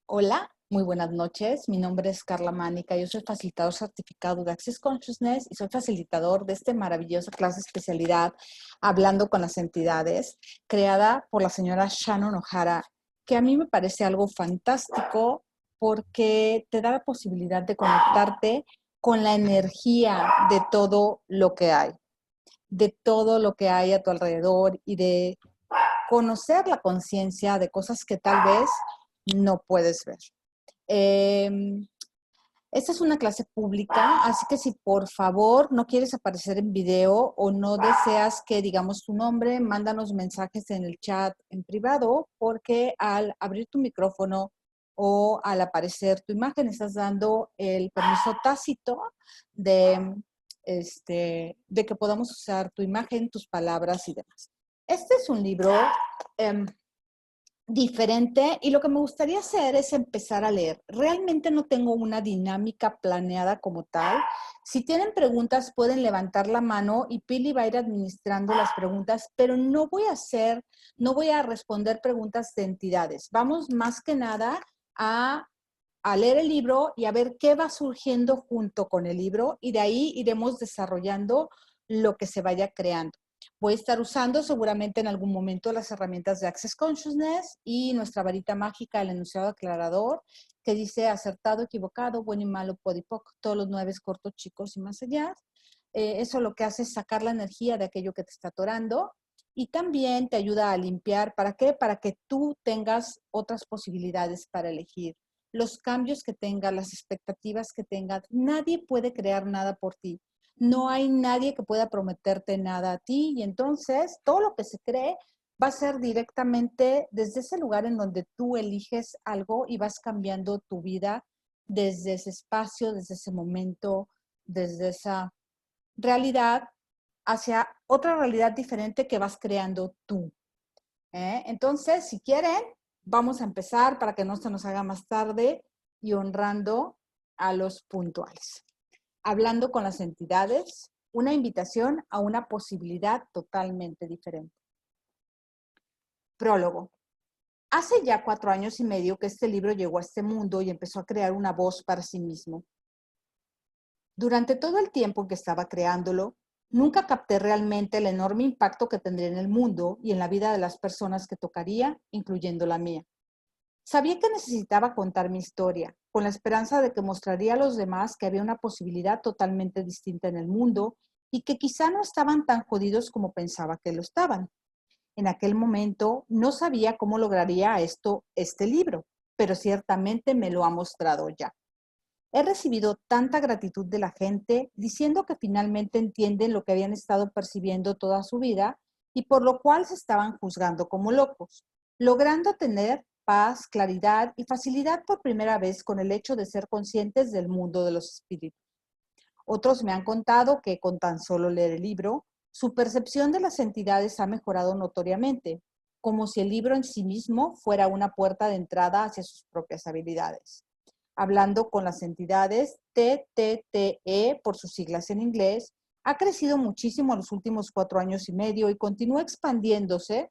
Hola, muy buenas noches. Mi nombre es Carla Mánica. Yo soy facilitador certificado de Access Consciousness y soy facilitador de esta maravillosa clase especialidad Hablando con las entidades, creada por la señora Shannon O'Hara, que a mí me parece algo fantástico porque te da la posibilidad de conectarte con la energía de todo lo que hay, de todo lo que hay a tu alrededor y de conocer la conciencia de cosas que tal vez no puedes ver. Eh, Esta es una clase pública, así que si por favor no quieres aparecer en video o no deseas que digamos tu nombre, mándanos mensajes en el chat en privado, porque al abrir tu micrófono o al aparecer tu imagen estás dando el permiso tácito de, de que podamos usar tu imagen, tus palabras y demás. Este es un libro diferente y lo que me gustaría hacer es empezar a leer. Realmente no tengo una dinámica planeada como tal. Si tienen preguntas pueden levantar la mano y Pili va a ir administrando las preguntas, pero no voy a responder preguntas de entidades. Vamos más que nada a leer el libro y a ver qué va surgiendo junto con el libro y de ahí iremos desarrollando lo que se vaya creando. Voy a estar usando seguramente en algún momento las herramientas de Access Consciousness y nuestra varita mágica, el enunciado aclarador, que dice acertado, equivocado, bueno y malo, podipoc, todos los 9 cortos, chicos y más allá. Eso lo que hace es sacar la energía de aquello que te está atorando y también te ayuda a limpiar. ¿Para qué? Para que tú tengas otras posibilidades para elegir. Los cambios que tengas, las expectativas que tengas, nadie puede crear nada por ti. No hay nadie que pueda prometerte nada a ti y entonces todo lo que se cree va a ser directamente desde ese lugar en donde tú eliges algo y vas cambiando tu vida desde ese espacio, desde ese momento, desde esa realidad hacia otra realidad diferente que vas creando tú. Entonces, si quieren, vamos a empezar para que no se nos haga más tarde y honrando a los puntuales. Hablando con las entidades, una invitación a una posibilidad totalmente diferente. Prólogo. Hace ya 4 años y medio que este libro llegó a este mundo y empezó a crear una voz para sí mismo. Durante todo el tiempo que estaba creándolo, nunca capté realmente el enorme impacto que tendría en el mundo y en la vida de las personas que tocaría, incluyendo la mía. Sabía que necesitaba contar mi historia, con la esperanza de que mostraría a los demás que había una posibilidad totalmente distinta en el mundo y que quizá no estaban tan jodidos como pensaba que lo estaban. En aquel momento no sabía cómo lograría esto este libro, pero ciertamente me lo ha mostrado ya. He recibido tanta gratitud de la gente diciendo que finalmente entienden lo que habían estado percibiendo toda su vida y por lo cual se estaban juzgando como locos, logrando tener paz, claridad y facilidad por primera vez con el hecho de ser conscientes del mundo de los espíritus. Otros me han contado que con tan solo leer el libro, su percepción de las entidades ha mejorado notoriamente, como si el libro en sí mismo fuera una puerta de entrada hacia sus propias habilidades. Hablando con las entidades, TTTE, por sus siglas en inglés, ha crecido muchísimo en los últimos 4 años y medio y continúa expandiéndose,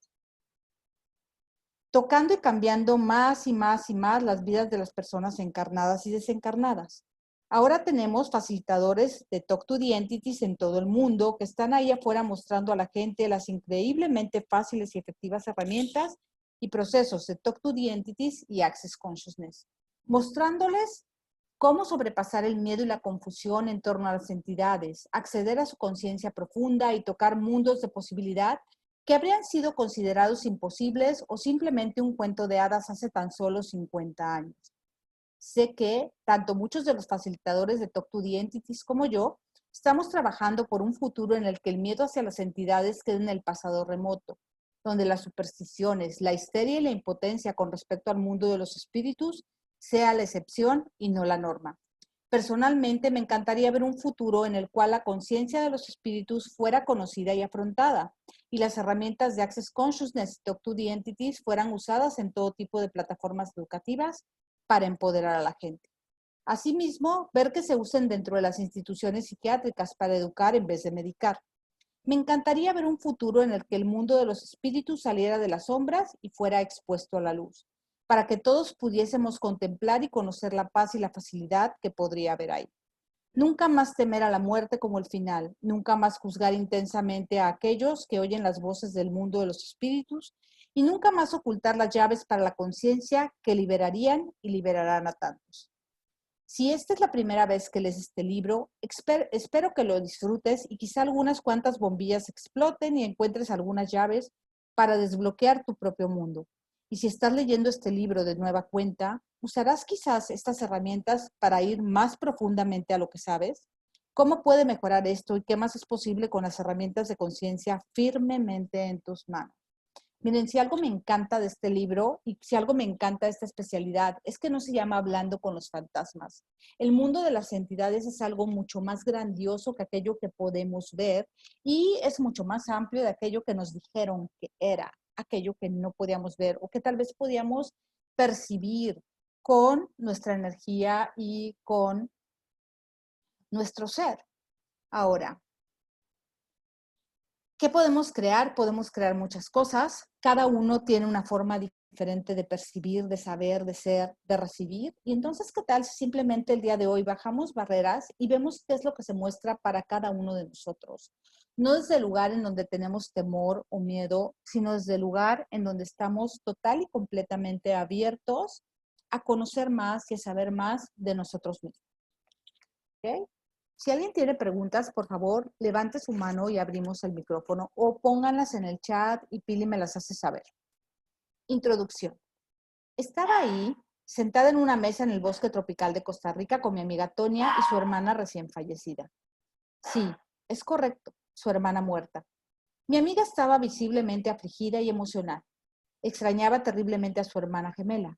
tocando y cambiando más y más y más las vidas de las personas encarnadas y desencarnadas. Ahora tenemos facilitadores de Talk to the Entities en todo el mundo que están ahí afuera mostrando a la gente las increíblemente fáciles y efectivas herramientas y procesos de Talk to the Entities y Access Consciousness, mostrándoles cómo sobrepasar el miedo y la confusión en torno a las entidades, acceder a su conciencia profunda y tocar mundos de posibilidad que habrían sido considerados imposibles o simplemente un cuento de hadas hace tan solo 50 años. Sé que tanto muchos de los facilitadores de Talk to the Entities como yo estamos trabajando por un futuro en el que el miedo hacia las entidades quede en el pasado remoto, donde las supersticiones, la histeria y la impotencia con respecto al mundo de los espíritus sea la excepción y no la norma. Personalmente, me encantaría ver un futuro en el cual la conciencia de los espíritus fuera conocida y afrontada, y las herramientas de Access Consciousness y Talk to the Entities fueran usadas en todo tipo de plataformas educativas para empoderar a la gente. Asimismo, ver que se usen dentro de las instituciones psiquiátricas para educar en vez de medicar. Me encantaría ver un futuro en el que el mundo de los espíritus saliera de las sombras y fuera expuesto a la luz. para que todos pudiésemos contemplar y conocer la paz y la facilidad que podría haber ahí. Nunca más temer a la muerte como el final, nunca más juzgar intensamente a aquellos que oyen las voces del mundo de los espíritus y nunca más ocultar las llaves para la conciencia que liberarían y liberarán a tantos. Si esta es la primera vez que lees este libro, espero que lo disfrutes y quizá algunas cuantas bombillas exploten y encuentres algunas llaves para desbloquear tu propio mundo. Y si estás leyendo este libro de nueva cuenta, ¿usarás quizás estas herramientas para ir más profundamente a lo que sabes? ¿Cómo puede mejorar esto y qué más es posible con las herramientas de conciencia firmemente en tus manos? Miren, si algo me encanta de este libro y si algo me encanta de esta especialidad es que no se llama Hablando con los fantasmas. El mundo de las entidades es algo mucho más grandioso que aquello que podemos ver y es mucho más amplio de aquello que nos dijeron que era, aquello que no podíamos ver o que tal vez podíamos percibir con nuestra energía y con nuestro ser. Ahora, ¿qué podemos crear? Podemos crear muchas cosas. Cada uno tiene una forma diferente de percibir, de saber, de ser, de recibir. Y entonces, ¿qué tal si simplemente el día de hoy bajamos barreras y vemos qué es lo que se muestra para cada uno de nosotros? No desde el lugar en donde tenemos temor o miedo, sino desde el lugar en donde estamos total y completamente abiertos a conocer más y a saber más de nosotros mismos. ¿Ok? Si alguien tiene preguntas, por favor, levante su mano y abrimos el micrófono o pónganlas en el chat y Pili me las hace saber. Introducción. Estaba ahí, sentada en una mesa en el bosque tropical de Costa Rica con mi amiga Tonia y su hermana recién fallecida. Sí, es correcto, su hermana muerta. Mi amiga estaba visiblemente afligida y emocional. Extrañaba terriblemente a su hermana gemela.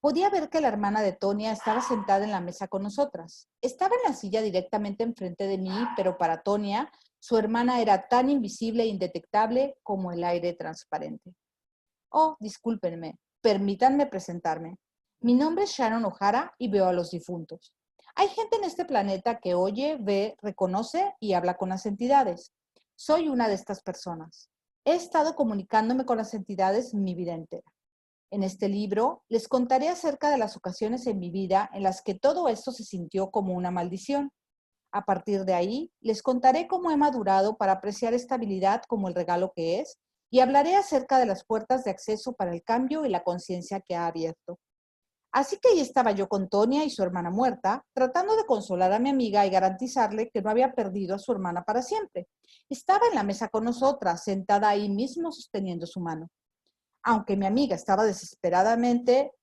Podía ver que la hermana de Tonia estaba sentada en la mesa con nosotras. Estaba en la silla directamente enfrente de mí, pero para Tonia, su hermana era tan invisible e indetectable como el aire transparente. Oh, discúlpenme, permítanme presentarme. Mi nombre es Sharon O'Hara y veo a los difuntos. Hay gente en este planeta que oye, ve, reconoce y habla con las entidades. Soy una de estas personas. He estado comunicándome con las entidades mi vida entera. En este libro les contaré acerca de las ocasiones en mi vida en las que todo esto se sintió como una maldición. A partir de ahí, les contaré cómo he madurado para apreciar esta habilidad como el regalo que es y hablaré acerca de las puertas de acceso para el cambio y la conciencia que ha abierto. Así que ahí estaba yo con Tonia y su hermana muerta, tratando de consolar a mi amiga y garantizarle que no había perdido a su hermana para siempre. Estaba en la mesa con nosotras, sentada ahí mismo sosteniendo su mano. Aunque mi amiga deseaba desesperadamente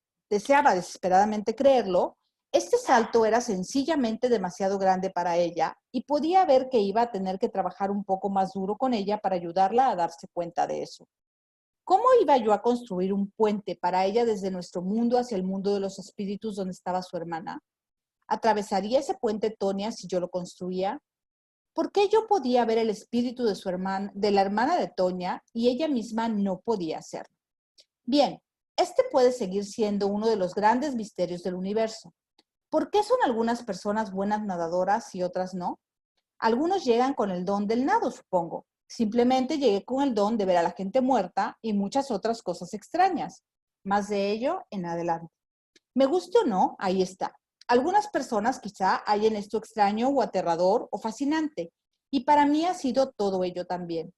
creerlo, este salto era sencillamente demasiado grande para ella y podía ver que iba a tener que trabajar un poco más duro con ella para ayudarla a darse cuenta de eso. ¿Cómo iba yo a construir un puente para ella desde nuestro mundo hacia el mundo de los espíritus donde estaba su hermana? ¿Atravesaría ese puente Tonia si yo lo construía? ¿Por qué yo podía ver el espíritu de su hermana, de la hermana de Tonia, y ella misma no podía hacerlo? Bien, este puede seguir siendo uno de los grandes misterios del universo. ¿Por qué son algunas personas buenas nadadoras y otras no? Algunos llegan con el don del nado, supongo. Simplemente llegué con el don de ver a la gente muerta y muchas otras cosas extrañas. Más de ello en adelante. Me guste o no, ahí está. Algunas personas quizá hayan esto extraño o aterrador o fascinante. Y para mí ha sido todo ello también.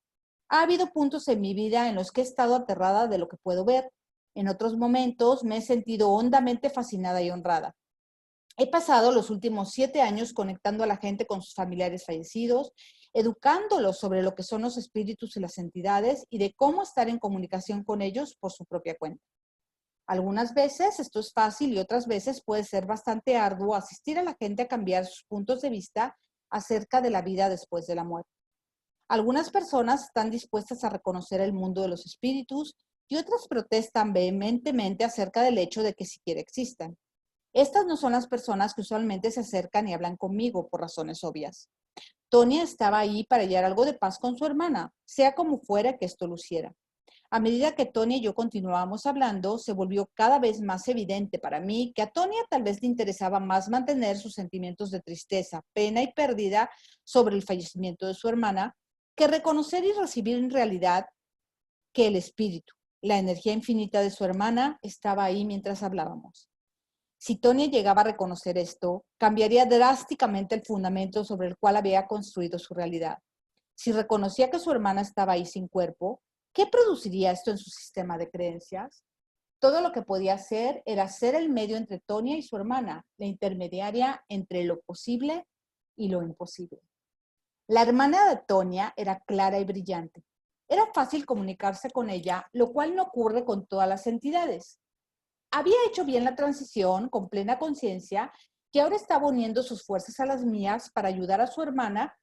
Ha habido puntos en mi vida en los que he estado aterrada de lo que puedo ver. En otros momentos me he sentido hondamente fascinada y honrada. He pasado los últimos 7 años conectando a la gente con sus familiares fallecidos, educándolos sobre lo que son los espíritus y las entidades y de cómo estar en comunicación con ellos por su propia cuenta. Algunas veces esto es fácil y otras veces puede ser bastante arduo asistir a la gente a cambiar sus puntos de vista acerca de la vida después de la muerte. Algunas personas están dispuestas a reconocer el mundo de los espíritus y otras protestan vehementemente acerca del hecho de que siquiera existan. Estas no son las personas que usualmente se acercan y hablan conmigo por razones obvias. Tonia estaba ahí para hallar algo de paz con su hermana, sea como fuera que esto luciera. A medida que Tonia y yo continuábamos hablando, se volvió cada vez más evidente para mí que a Tonia tal vez le interesaba más mantener sus sentimientos de tristeza, pena y pérdida sobre el fallecimiento de su hermana que reconocer y recibir en realidad que el espíritu, La energía infinita de su hermana estaba ahí mientras hablábamos. Si Tonia llegaba a reconocer esto, cambiaría drásticamente el fundamento sobre el cual había construido su realidad. Si reconocía que su hermana estaba ahí sin cuerpo, ¿qué produciría esto en su sistema de creencias? Todo lo que podía hacer era ser el medio entre Tonia y su hermana, la intermediaria entre lo posible y lo imposible. La hermana de Tonia era clara y brillante. Era fácil comunicarse con ella, lo cual no ocurre con todas las entidades. Había hecho bien la transición con plena conciencia que ahora estaba uniendo sus fuerzas a las mías para ayudar a su hermana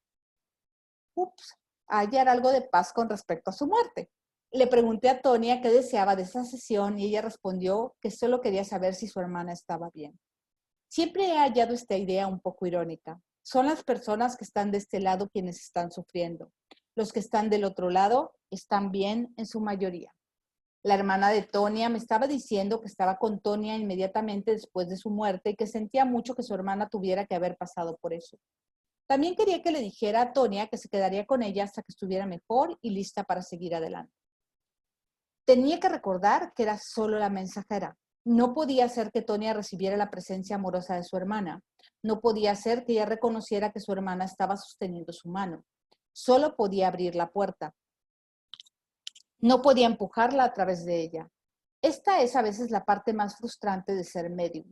a hallar algo de paz con respecto a su muerte. Le pregunté a Tonia qué deseaba de esa sesión y ella respondió que solo quería saber si su hermana estaba bien. Siempre he hallado esta idea un poco irónica. Son las personas que están de este lado quienes están sufriendo. Los que están del otro lado están bien en su mayoría. La hermana de Tonia me estaba diciendo que estaba con Tonia inmediatamente después de su muerte y que sentía mucho que su hermana tuviera que haber pasado por eso. También quería que le dijera a Tonia que se quedaría con ella hasta que estuviera mejor y lista para seguir adelante. Tenía que recordar que era solo la mensajera. No podía hacer que Tonia recibiera la presencia amorosa de su hermana. No podía hacer que ella reconociera que su hermana estaba sosteniendo su mano. Solo podía abrir la puerta. No podía empujarla a través de ella. Esta es a veces la parte más frustrante de ser medium.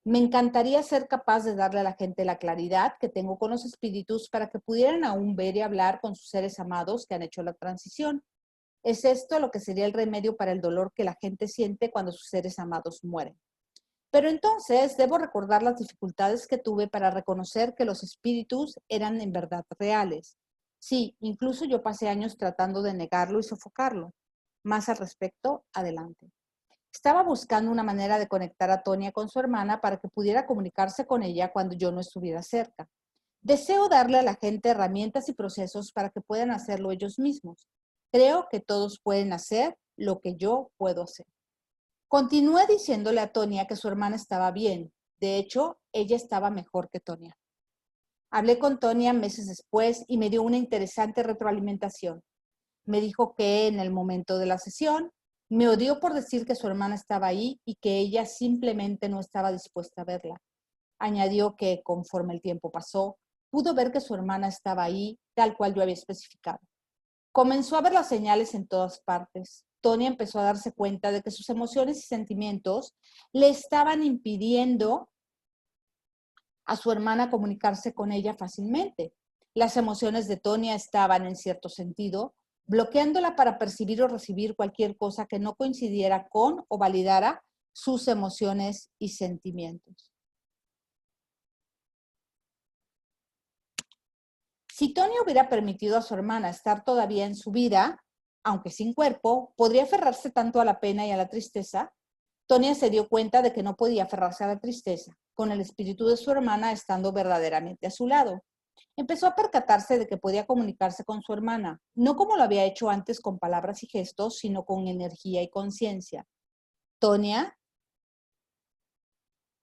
Me encantaría ser capaz de darle a la gente la claridad que tengo con los espíritus para que pudieran aún ver y hablar con sus seres amados que han hecho la transición. ¿Es esto lo que sería el remedio para el dolor que la gente siente cuando sus seres amados mueren? Pero entonces debo recordar las dificultades que tuve para reconocer que los espíritus eran en verdad reales. Sí, incluso yo pasé años tratando de negarlo y sofocarlo. Más al respecto, adelante. Estaba buscando una manera de conectar a Tonia con su hermana para que pudiera comunicarse con ella cuando yo no estuviera cerca. Deseo darle a la gente herramientas y procesos para que puedan hacerlo ellos mismos. Creo que todos pueden hacer lo que yo puedo hacer. Continué diciéndole a Tonia que su hermana estaba bien. De hecho, ella estaba mejor que Tonia. Hablé con Tonia meses después y me dio una interesante retroalimentación. Me dijo que en el momento de la sesión me odió por decir que su hermana estaba ahí y que ella simplemente no estaba dispuesta a verla. Añadió que conforme el tiempo pasó, pudo ver que su hermana estaba ahí tal cual yo había especificado. Comenzó a ver las señales en todas partes. Tonia empezó a darse cuenta de que sus emociones y sentimientos le estaban impidiendo a su hermana comunicarse con ella fácilmente. Las emociones de Tonia estaban, en cierto sentido, bloqueándola para percibir o recibir cualquier cosa que no coincidiera con o validara sus emociones y sentimientos. Si Tonia hubiera permitido a su hermana estar todavía en su vida, aunque sin cuerpo, podría aferrarse tanto a la pena y a la tristeza. Tonia se dio cuenta de que no podía aferrarse a la tristeza, con el espíritu de su hermana estando verdaderamente a su lado. Empezó a percatarse de que podía comunicarse con su hermana, no como lo había hecho antes con palabras y gestos, sino con energía y conciencia. Tonia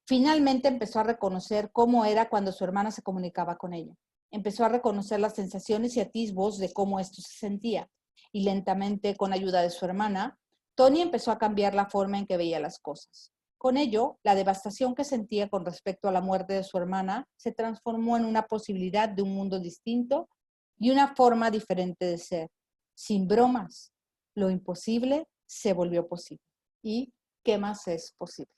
finalmente empezó a reconocer cómo era cuando su hermana se comunicaba con ella. Empezó a reconocer las sensaciones y atisbos de cómo esto se sentía. Y lentamente, con ayuda de su hermana, Tonia empezó a cambiar la forma en que veía las cosas. Con ello, la devastación que sentía con respecto a la muerte de su hermana se transformó en una posibilidad de un mundo distinto y una forma diferente de ser. Sin bromas, lo imposible se volvió posible. ¿Y qué más es posible?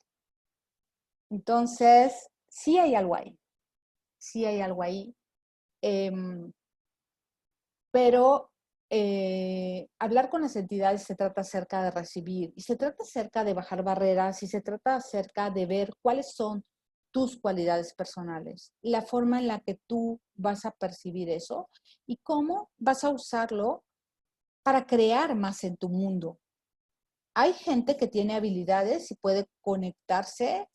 Entonces, sí hay algo ahí. Sí hay algo ahí. Pero hablar con las entidades se trata acerca de recibir y se trata acerca de bajar barreras y se trata acerca de ver cuáles son tus cualidades personales, la forma en la que tú vas a percibir eso y cómo vas a usarlo para crear más en tu mundo. Hay gente que tiene habilidades y puede conectarse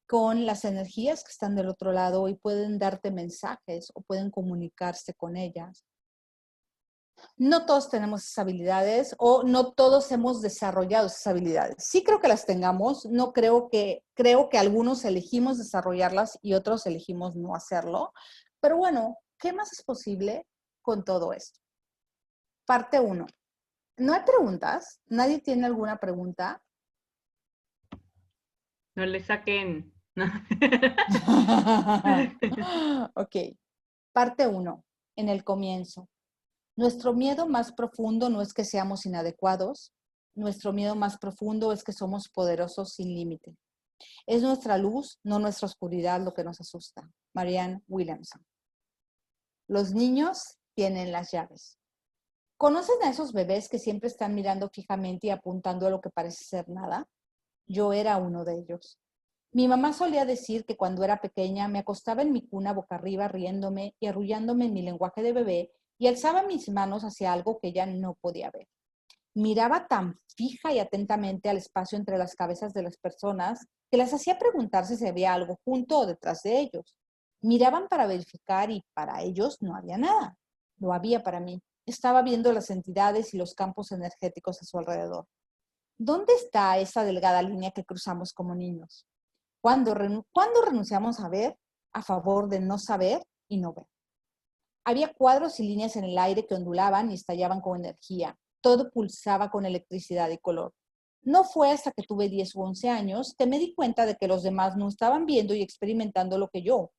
con las energías que están del otro lado y pueden darte mensajes o pueden comunicarse con ellas. No todos tenemos esas habilidades o no todos hemos desarrollado esas habilidades. Sí creo que las tengamos, no creo que algunos elegimos desarrollarlas y otros elegimos no hacerlo. Pero bueno, ¿qué más es posible con todo esto? Parte 1. ¿No hay preguntas? ¿Nadie tiene alguna pregunta? No le saquen. No. Ok. Parte 1. En el comienzo. Nuestro miedo más profundo no es que seamos inadecuados. Nuestro miedo más profundo es que somos poderosos sin límite. Es nuestra luz, no nuestra oscuridad, lo que nos asusta. Marianne Williamson. Los niños tienen las llaves. ¿Conocen a esos bebés que siempre están mirando fijamente y apuntando a lo que parece ser nada? Yo era uno de ellos. Mi mamá solía decir que cuando era pequeña me acostaba en mi cuna boca arriba riéndome y arrullándome en mi lenguaje de bebé y alzaba mis manos hacia algo que ella no podía ver. Miraba tan fija y atentamente al espacio entre las cabezas de las personas que las hacía preguntarse si había algo junto o detrás de ellos. Miraban para verificar y para ellos no había nada. Lo había para mí. Estaba viendo las entidades y los campos energéticos a su alrededor. ¿Dónde está esa delgada línea que cruzamos como niños? ¿Cuándo renunciamos a ver a favor de no saber y no ver? Había cuadros y líneas en el aire que ondulaban y estallaban con energía. Todo pulsaba con electricidad y color. No fue hasta que tuve 10 u 11 años que me di cuenta de que los demás no estaban viendo y experimentando lo que yo,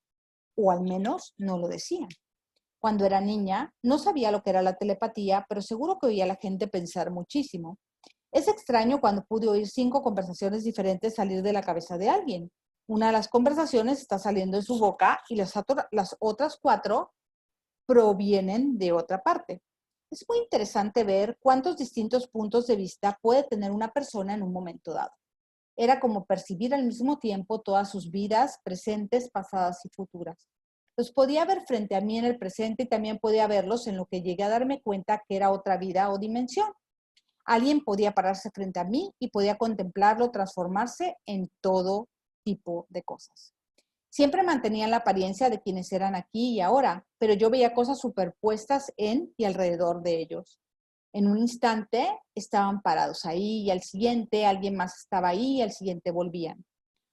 o al menos no lo decían. Cuando era niña, no sabía lo que era la telepatía, pero seguro que oía a la gente pensar muchísimo. Es extraño cuando pude oír 5 conversaciones diferentes salir de la cabeza de alguien. Una de las conversaciones está saliendo de su boca y las otras 4 provienen de otra parte. Es muy interesante ver cuántos distintos puntos de vista puede tener una persona en un momento dado. Era como percibir al mismo tiempo todas sus vidas, presentes, pasadas y futuras. Los podía ver frente a mí en el presente y también podía verlos en lo que llegué a darme cuenta que era otra vida o dimensión. Alguien podía pararse frente a mí y podía contemplarlo transformarse en todo tipo de cosas. Siempre mantenían la apariencia de quienes eran aquí y ahora, pero yo veía cosas superpuestas en y alrededor de ellos. En un instante estaban parados ahí y al siguiente alguien más estaba ahí y al siguiente volvían.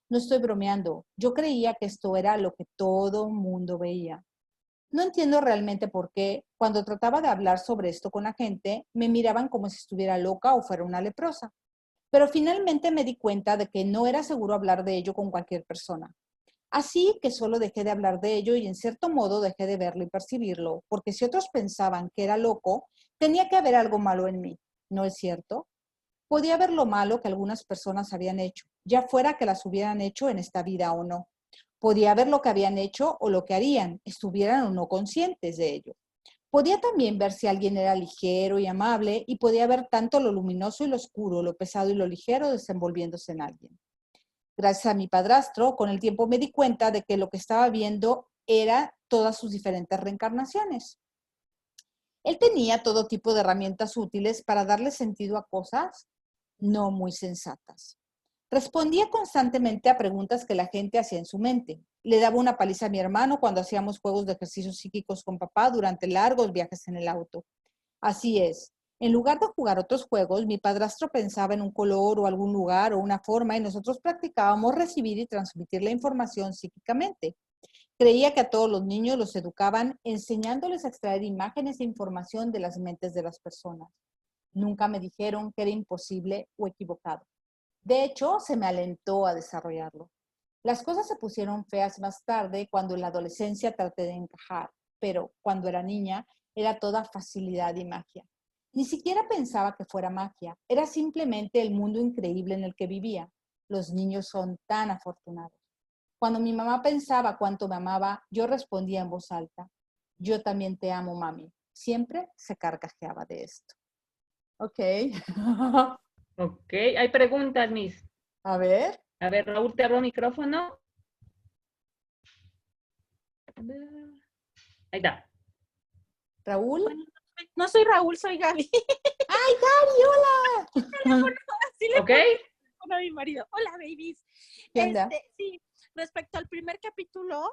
No estoy bromeando, yo creía que esto era lo que todo mundo veía. No entiendo realmente por qué, cuando trataba de hablar sobre esto con la gente, me miraban como si estuviera loca o fuera una leprosa. Pero finalmente me di cuenta de que no era seguro hablar de ello con cualquier persona. Así que solo dejé de hablar de ello y en cierto modo dejé de verlo y percibirlo, porque si otros pensaban que era loco, tenía que haber algo malo en mí. ¿No es cierto? Podía ver lo malo que algunas personas habían hecho, ya fuera que las hubieran hecho en esta vida o no. Podía ver lo que habían hecho o lo que harían, estuvieran o no conscientes de ello. Podía también ver si alguien era ligero y amable y podía ver tanto lo luminoso y lo oscuro, lo pesado y lo ligero desenvolviéndose en alguien. Gracias a mi padrastro, con el tiempo me di cuenta de que lo que estaba viendo era todas sus diferentes reencarnaciones. Él tenía todo tipo de herramientas útiles para darle sentido a cosas no muy sensatas. Respondía constantemente a preguntas que la gente hacía en su mente. Le daba una paliza a mi hermano cuando hacíamos juegos de ejercicios psíquicos con papá durante largos viajes en el auto. Así es. En lugar de jugar otros juegos, mi padrastro pensaba en un color o algún lugar o una forma y nosotros practicábamos recibir y transmitir la información psíquicamente. Creía que a todos los niños los educaban enseñándoles a extraer imágenes e información de las mentes de las personas. Nunca me dijeron que era imposible o equivocado. De hecho, se me alentó a desarrollarlo. Las cosas se pusieron feas más tarde cuando en la adolescencia traté de encajar, pero cuando era niña era toda facilidad y magia. Ni siquiera pensaba que fuera magia, era simplemente el mundo increíble en el que vivía. Los niños son tan afortunados. Cuando mi mamá pensaba cuánto me amaba, yo respondía en voz alta, yo también te amo, mami. Siempre se carcajeaba de esto. Ok. Ok, hay preguntas, Miss. A ver, A ver, Raúl, te abro micrófono. Ahí está. Raúl. Bueno, no soy Raúl, soy Gaby. ¡Ay, Gaby, hola! Así le Ok. pongo a mi marido. Hola, babies. ¿Qué onda? Sí, respecto al primer capítulo,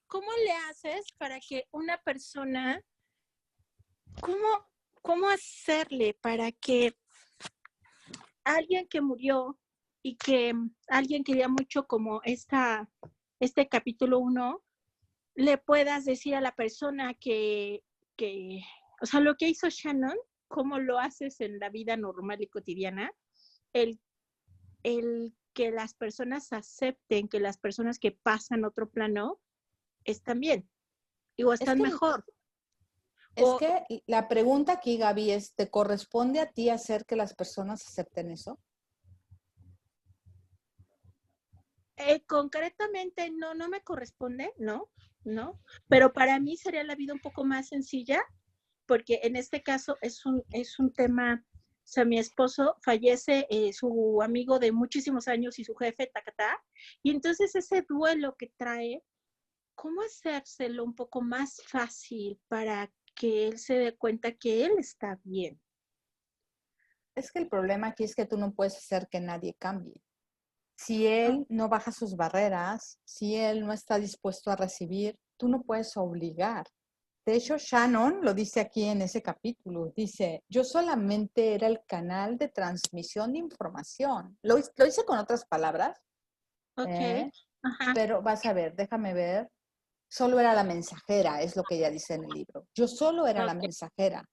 ¿cómo le haces para que una persona, cómo hacerle para que alguien que murió y que alguien quería mucho como este capítulo 1, le puedas decir a la persona que, o sea, lo que hizo Shannon, cómo lo haces en la vida normal y cotidiana, el, el que las personas acepten que las personas que pasan a otro plano están bien o Es están que, mejor. es O que la pregunta aquí, Gaby, es, ¿te corresponde a ti hacer que las personas acepten eso? concretamente no me corresponde, no, pero para mí sería la vida un poco más sencilla porque en este caso es un tema, o sea, mi esposo fallece, su amigo de muchísimos años y su jefe, tacatá, y entonces ese duelo que trae, ¿cómo hacérselo un poco más fácil para que él se dé cuenta que él está bien? Es que el problema aquí es que tú no puedes hacer que nadie cambie. Si él no baja sus barreras, si él no está dispuesto a recibir, tú no puedes obligar. De hecho, Shannon lo dice aquí en ese capítulo. Dice, yo solamente era el canal de transmisión de información. Lo hice con otras palabras, Ok, ajá, pero vas a ver, déjame ver. Solo era la mensajera, es lo que ella dice en el libro. Yo solo era la ok, mensajera,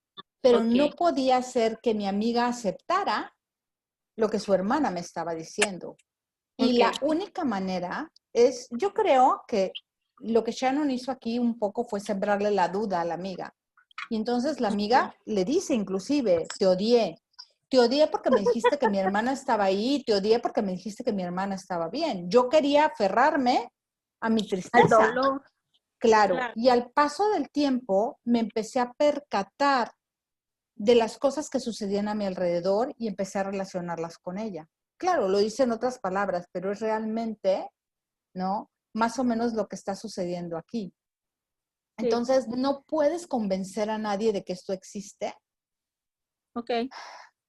pero ok, no podía hacer que mi amiga aceptara lo que su hermana me estaba diciendo. Y ok, la única manera es, yo creo que lo que Shannon hizo aquí un poco fue sembrarle la duda a la amiga. Y entonces la amiga le dice inclusive, te odié porque me dijiste que mi hermana estaba ahí, te odié porque me dijiste que mi hermana estaba bien. Yo quería aferrarme a mi al tristeza, dolor, claro. claro, Y al paso del tiempo me empecé a percatar de las cosas que sucedían a mi alrededor y empecé a relacionarlas con ella. Claro, lo hice en otras palabras, pero es realmente, ¿no? Más o menos lo que está sucediendo aquí. sí, Entonces, no puedes convencer a nadie de que esto existe, ok,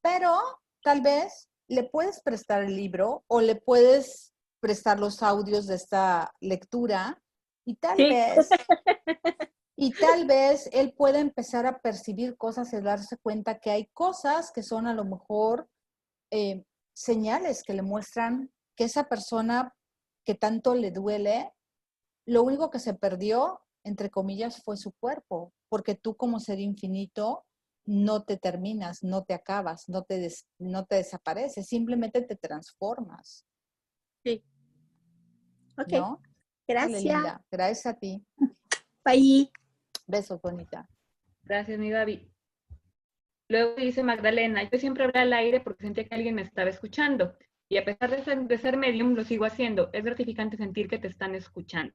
pero tal vez le puedes prestar el libro o le puedes prestar los audios de esta lectura y sí, tal vez él pueda empezar a percibir cosas y darse cuenta que hay cosas que son a lo mejor señales que le muestran que esa persona que tanto le duele, lo único que se perdió, entre comillas, fue su cuerpo, porque tú como ser infinito no te terminas, no te acabas, no te desapareces, simplemente te transformas, sí, ok, ¿no? Dale, gracias, linda. Gracias a ti. bye. Besos, bonita. Gracias, mi Gaby. Luego dice Magdalena, yo siempre hablé al aire porque sentía que alguien me estaba escuchando. Y a pesar de ser medium, lo sigo haciendo. Es gratificante sentir que te están escuchando.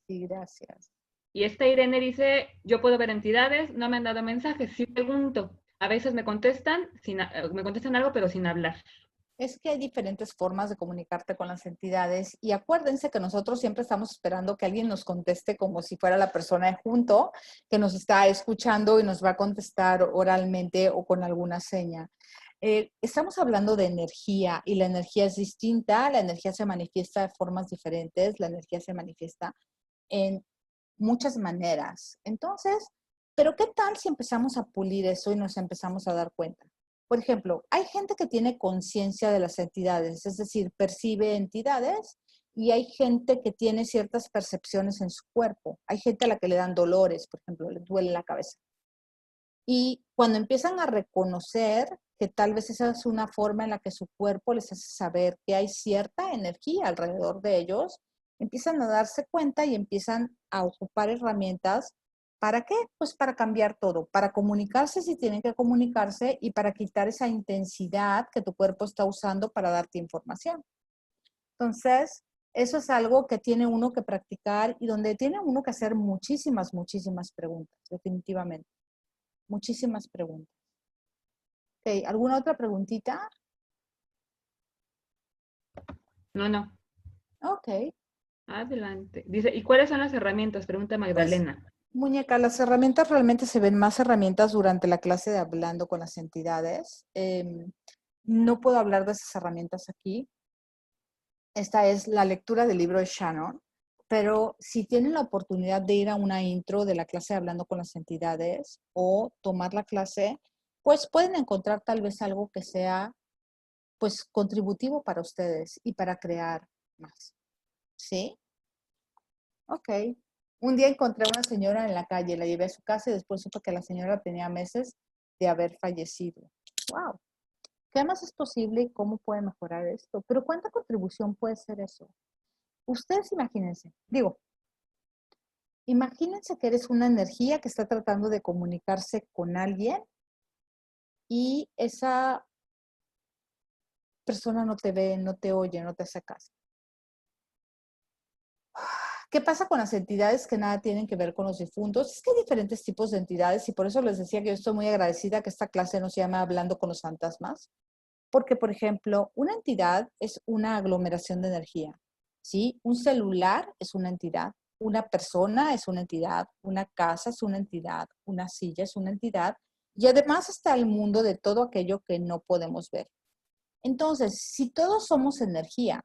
Sí, gracias. Y esta Irene dice, yo puedo ver entidades, no me han dado mensajes, sí pregunto. A veces me contestan algo, pero sin hablar. Es que hay diferentes formas de comunicarte con las entidades y acuérdense que nosotros siempre estamos esperando que alguien nos conteste como si fuera la persona de junto que nos está escuchando y nos va a contestar oralmente o con alguna seña. Estamos hablando de energía y la energía es distinta, la energía se manifiesta de formas diferentes, la energía se manifiesta en muchas maneras. Entonces, pero ¿qué tal si empezamos a pulir eso y nos empezamos a dar cuenta? Por ejemplo, hay gente que tiene conciencia de las entidades, es decir, percibe entidades y hay gente que tiene ciertas percepciones en su cuerpo. Hay gente a la que le dan dolores, por ejemplo, le duele la cabeza. Y cuando empiezan a reconocer que tal vez esa es una forma en la que su cuerpo les hace saber que hay cierta energía alrededor de ellos, empiezan a darse cuenta y empiezan a ocupar herramientas. ¿Para qué? Pues para cambiar todo, para comunicarse si tienen que comunicarse y para quitar esa intensidad que tu cuerpo está usando para darte información. Entonces, eso es algo que tiene uno que practicar y donde tiene uno que hacer muchísimas, muchísimas preguntas, definitivamente. Muchísimas preguntas. Okay, ¿alguna otra preguntita? No. Ok. Adelante. Dice, ¿y cuáles son las herramientas? Pregunta Pues, Magdalena. muñeca, las herramientas realmente se ven más herramientas durante la clase de hablando con las entidades. No puedo hablar de esas herramientas aquí. Esta es la lectura del libro de Shannon, pero si tienen la oportunidad de ir a una intro de la clase de hablando con las entidades o tomar la clase, pues pueden encontrar tal vez algo que sea pues contributivo para ustedes y para crear más. ¿Sí? Ok. Un día encontré a una señora en la calle, la llevé a su casa y después supe que la señora tenía meses de haber fallecido. ¡Wow! ¿Qué más es posible y cómo puede mejorar esto? Pero ¿cuánta contribución puede ser eso? Ustedes imagínense, imagínense que eres una energía que está tratando de comunicarse con alguien y esa persona no te ve, no te oye, no te hace caso. ¿Qué pasa con las entidades que nada tienen que ver con los difuntos? Es que hay diferentes tipos de entidades y por eso les decía que yo estoy muy agradecida que esta clase no se llama Hablando con los Fantasmas. Porque, por ejemplo, una entidad es una aglomeración de energía, ¿sí? Un celular es una entidad, una persona es una entidad, una casa es una entidad, una silla es una entidad, y además está el mundo de todo aquello que no podemos ver. Entonces, si todos somos energía,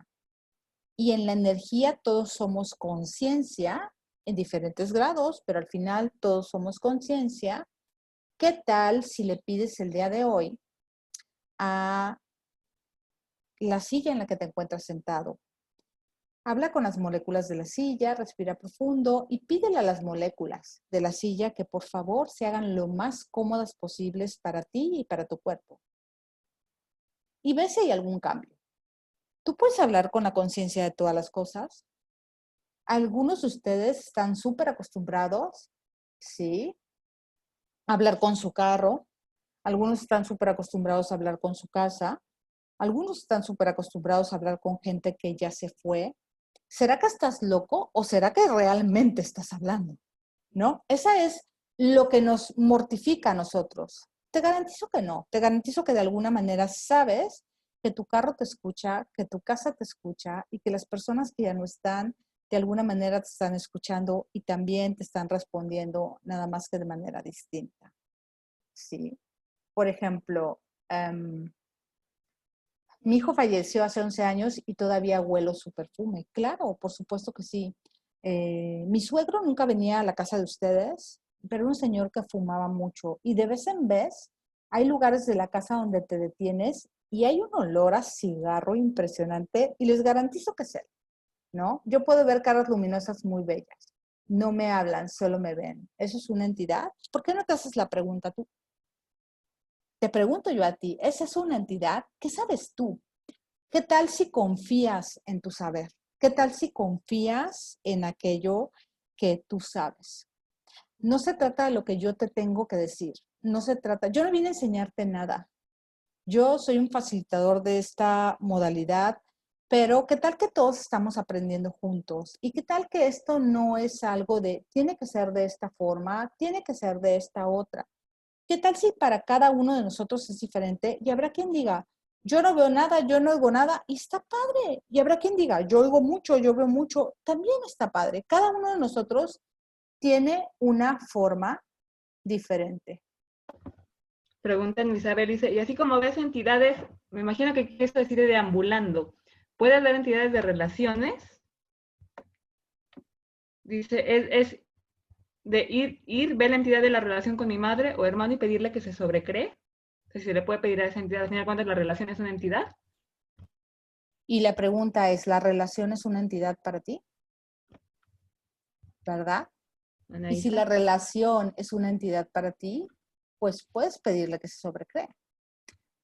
y en la energía todos somos conciencia, en diferentes grados, pero al final todos somos conciencia, ¿qué tal si le pides el día de hoy a la silla en la que te encuentras sentado? Habla con las moléculas de la silla, respira profundo y pídele a las moléculas de la silla que por favor se hagan lo más cómodas posibles para ti y para tu cuerpo. Y ve si hay algún cambio. Tú puedes hablar con la conciencia de todas las cosas. Algunos de ustedes están súper acostumbrados, ¿sí? A hablar con su carro. Algunos están súper acostumbrados a hablar con su casa. Algunos están súper acostumbrados a hablar con gente que ya se fue. ¿Será que estás loco o será que realmente estás hablando? ¿No? Esa es lo que nos mortifica a nosotros. Te garantizo que no. Te garantizo que de alguna manera sabes que tu carro te escucha, que tu casa te escucha y que las personas que ya no están de alguna manera te están escuchando y también te están respondiendo nada más que de manera distinta. ¿Sí? Por ejemplo, mi hijo falleció hace 11 años y todavía huelo su perfume. Claro, por supuesto que sí. Mi suegro nunca venía a la casa de ustedes, pero era un señor que fumaba mucho. Y de vez en vez hay lugares de la casa donde te detienes y hay un olor a cigarro impresionante y les garantizo que es él, ¿no? Yo puedo ver caras luminosas muy bellas. No me hablan, solo me ven. ¿Eso es una entidad? ¿Por qué no te haces la pregunta tú? Te pregunto yo a ti, ¿esa es una entidad? ¿Qué sabes tú? ¿Qué tal si confías en tu saber? ¿Qué tal si confías en aquello que tú sabes? No se trata de lo que yo te tengo que decir. No se trata, yo no vine a enseñarte nada. Yo soy un facilitador de esta modalidad, pero ¿qué tal que todos estamos aprendiendo juntos? ¿Y qué tal que esto no es algo de, tiene que ser de esta forma, tiene que ser de esta otra? ¿Qué tal si para cada uno de nosotros es diferente? Y habrá quien diga, yo no veo nada, yo no oigo nada, y está padre. Y habrá quien diga, yo oigo mucho, yo veo mucho, también está padre. Cada uno de nosotros tiene una forma diferente. Preguntan Isabel, dice, y así como ves entidades, me imagino que esto decir de deambulando, ¿puede haber entidades de relaciones? Dice, es de ir, ver la entidad de la relación con mi madre o hermano y pedirle que se sobrecree. Entonces, se le puede pedir a esa entidad, al final de cuentas, la relación es una entidad. Y la pregunta es, ¿la relación es una entidad para ti? ¿Verdad? Y si la relación es una entidad para ti, pues puedes pedirle que se sobrecree.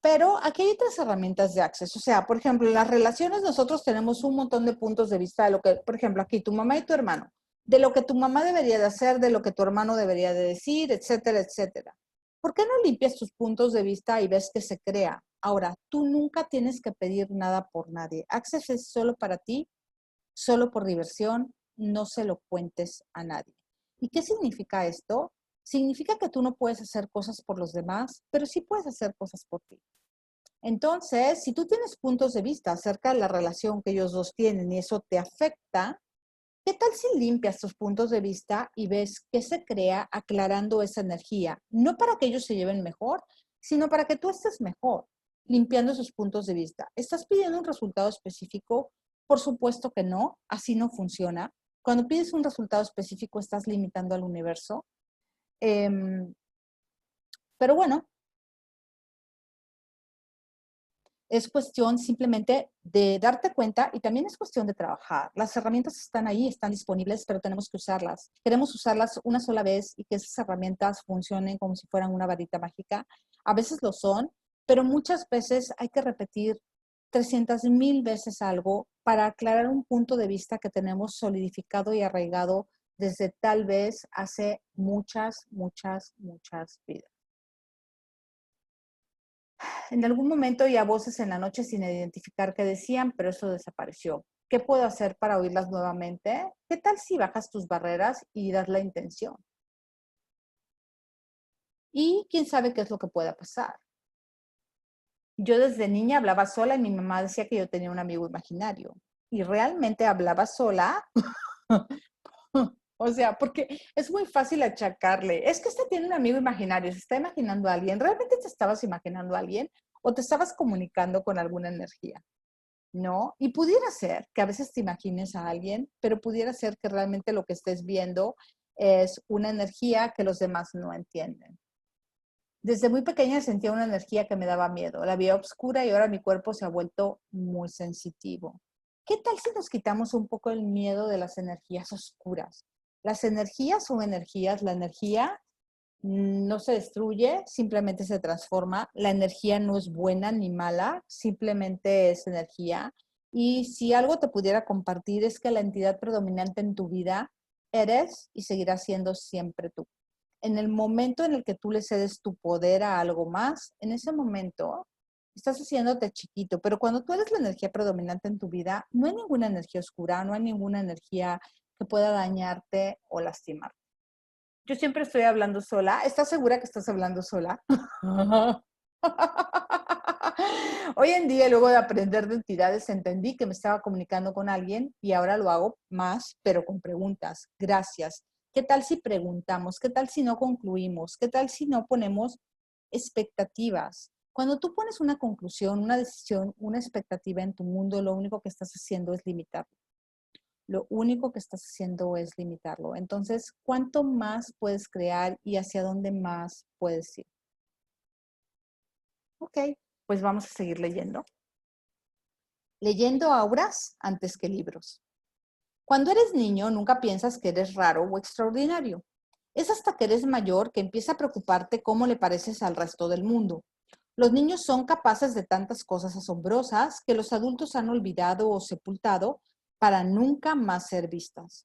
Pero aquí hay otras herramientas de acceso. O sea, por ejemplo, en las relaciones nosotros tenemos un montón de puntos de vista de lo que, por ejemplo, aquí tu mamá y tu hermano, de lo que tu mamá debería de hacer, de lo que tu hermano debería de decir, etcétera, etcétera. ¿Por qué no limpias tus puntos de vista y ves que se crea? Ahora, tú nunca tienes que pedir nada por nadie. Access es solo para ti, solo por diversión, no se lo cuentes a nadie. ¿Y qué significa esto? Significa que tú no puedes hacer cosas por los demás, pero sí puedes hacer cosas por ti. Entonces, si tú tienes puntos de vista acerca de la relación que ellos dos tienen y eso te afecta, ¿qué tal si limpias tus puntos de vista y ves qué se crea aclarando esa energía? No para que ellos se lleven mejor, sino para que tú estés mejor, limpiando esos puntos de vista. ¿Estás pidiendo un resultado específico? Por supuesto que no, así no funciona. Cuando pides un resultado específico, estás limitando al universo. Pero bueno, Es cuestión simplemente de darte cuenta y también es cuestión de trabajar. Las herramientas están ahí, están disponibles, pero tenemos que usarlas. Queremos usarlas una sola vez y que esas herramientas funcionen como si fueran una varita mágica. A veces lo son, pero muchas veces hay que repetir 300,000 veces algo para aclarar un punto de vista que tenemos solidificado y arraigado desde tal vez hace muchas, muchas, muchas vidas. En algún momento oía voces en la noche sin identificar qué decían, pero eso desapareció. ¿Qué puedo hacer para oírlas nuevamente? ¿Qué tal si bajas tus barreras y das la intención? Y quién sabe qué es lo que pueda pasar. Yo desde niña hablaba sola y mi mamá decía que yo tenía un amigo imaginario. Y realmente hablaba sola. O sea, porque es muy fácil achacarle. Es que usted tiene un amigo imaginario, se está imaginando a alguien. ¿Realmente te estabas imaginando a alguien o te estabas comunicando con alguna energía? ¿No? Y pudiera ser que a veces te imagines a alguien, pero pudiera ser que realmente lo que estés viendo es una energía que los demás no entienden. Desde muy pequeña sentía una energía que me daba miedo. La veía oscura y ahora mi cuerpo se ha vuelto muy sensitivo. ¿Qué tal si nos quitamos un poco el miedo de las energías oscuras? Las energías son energías. La energía no se destruye, simplemente se transforma. La energía no es buena ni mala, simplemente es energía. Y si algo te pudiera compartir es que la entidad predominante en tu vida eres y seguirás siendo siempre tú. En el momento en el que tú le cedes tu poder a algo más, en ese momento estás haciéndote chiquito, pero cuando tú eres la energía predominante en tu vida, no hay ninguna energía oscura, no hay ninguna energía que pueda dañarte o lastimarte. Yo siempre estoy hablando sola. ¿Estás segura que estás hablando sola? Hoy en día, luego de aprender de entidades, entendí que me estaba comunicando con alguien y ahora lo hago más, pero con preguntas. Gracias. ¿Qué tal si preguntamos? ¿Qué tal si no concluimos? ¿Qué tal si no ponemos expectativas? Cuando tú pones una conclusión, una decisión, una expectativa en tu mundo, lo único que estás haciendo es limitarlo. Lo único que estás haciendo es limitarlo. Entonces, ¿cuánto más puedes crear y hacia dónde más puedes ir? Ok, pues vamos a seguir leyendo. Leyendo auras antes que libros. Cuando eres niño, nunca piensas que eres raro o extraordinario. Es hasta que eres mayor que empieza a preocuparte cómo le pareces al resto del mundo. Los niños son capaces de tantas cosas asombrosas que los adultos han olvidado o sepultado para nunca más ser vistas.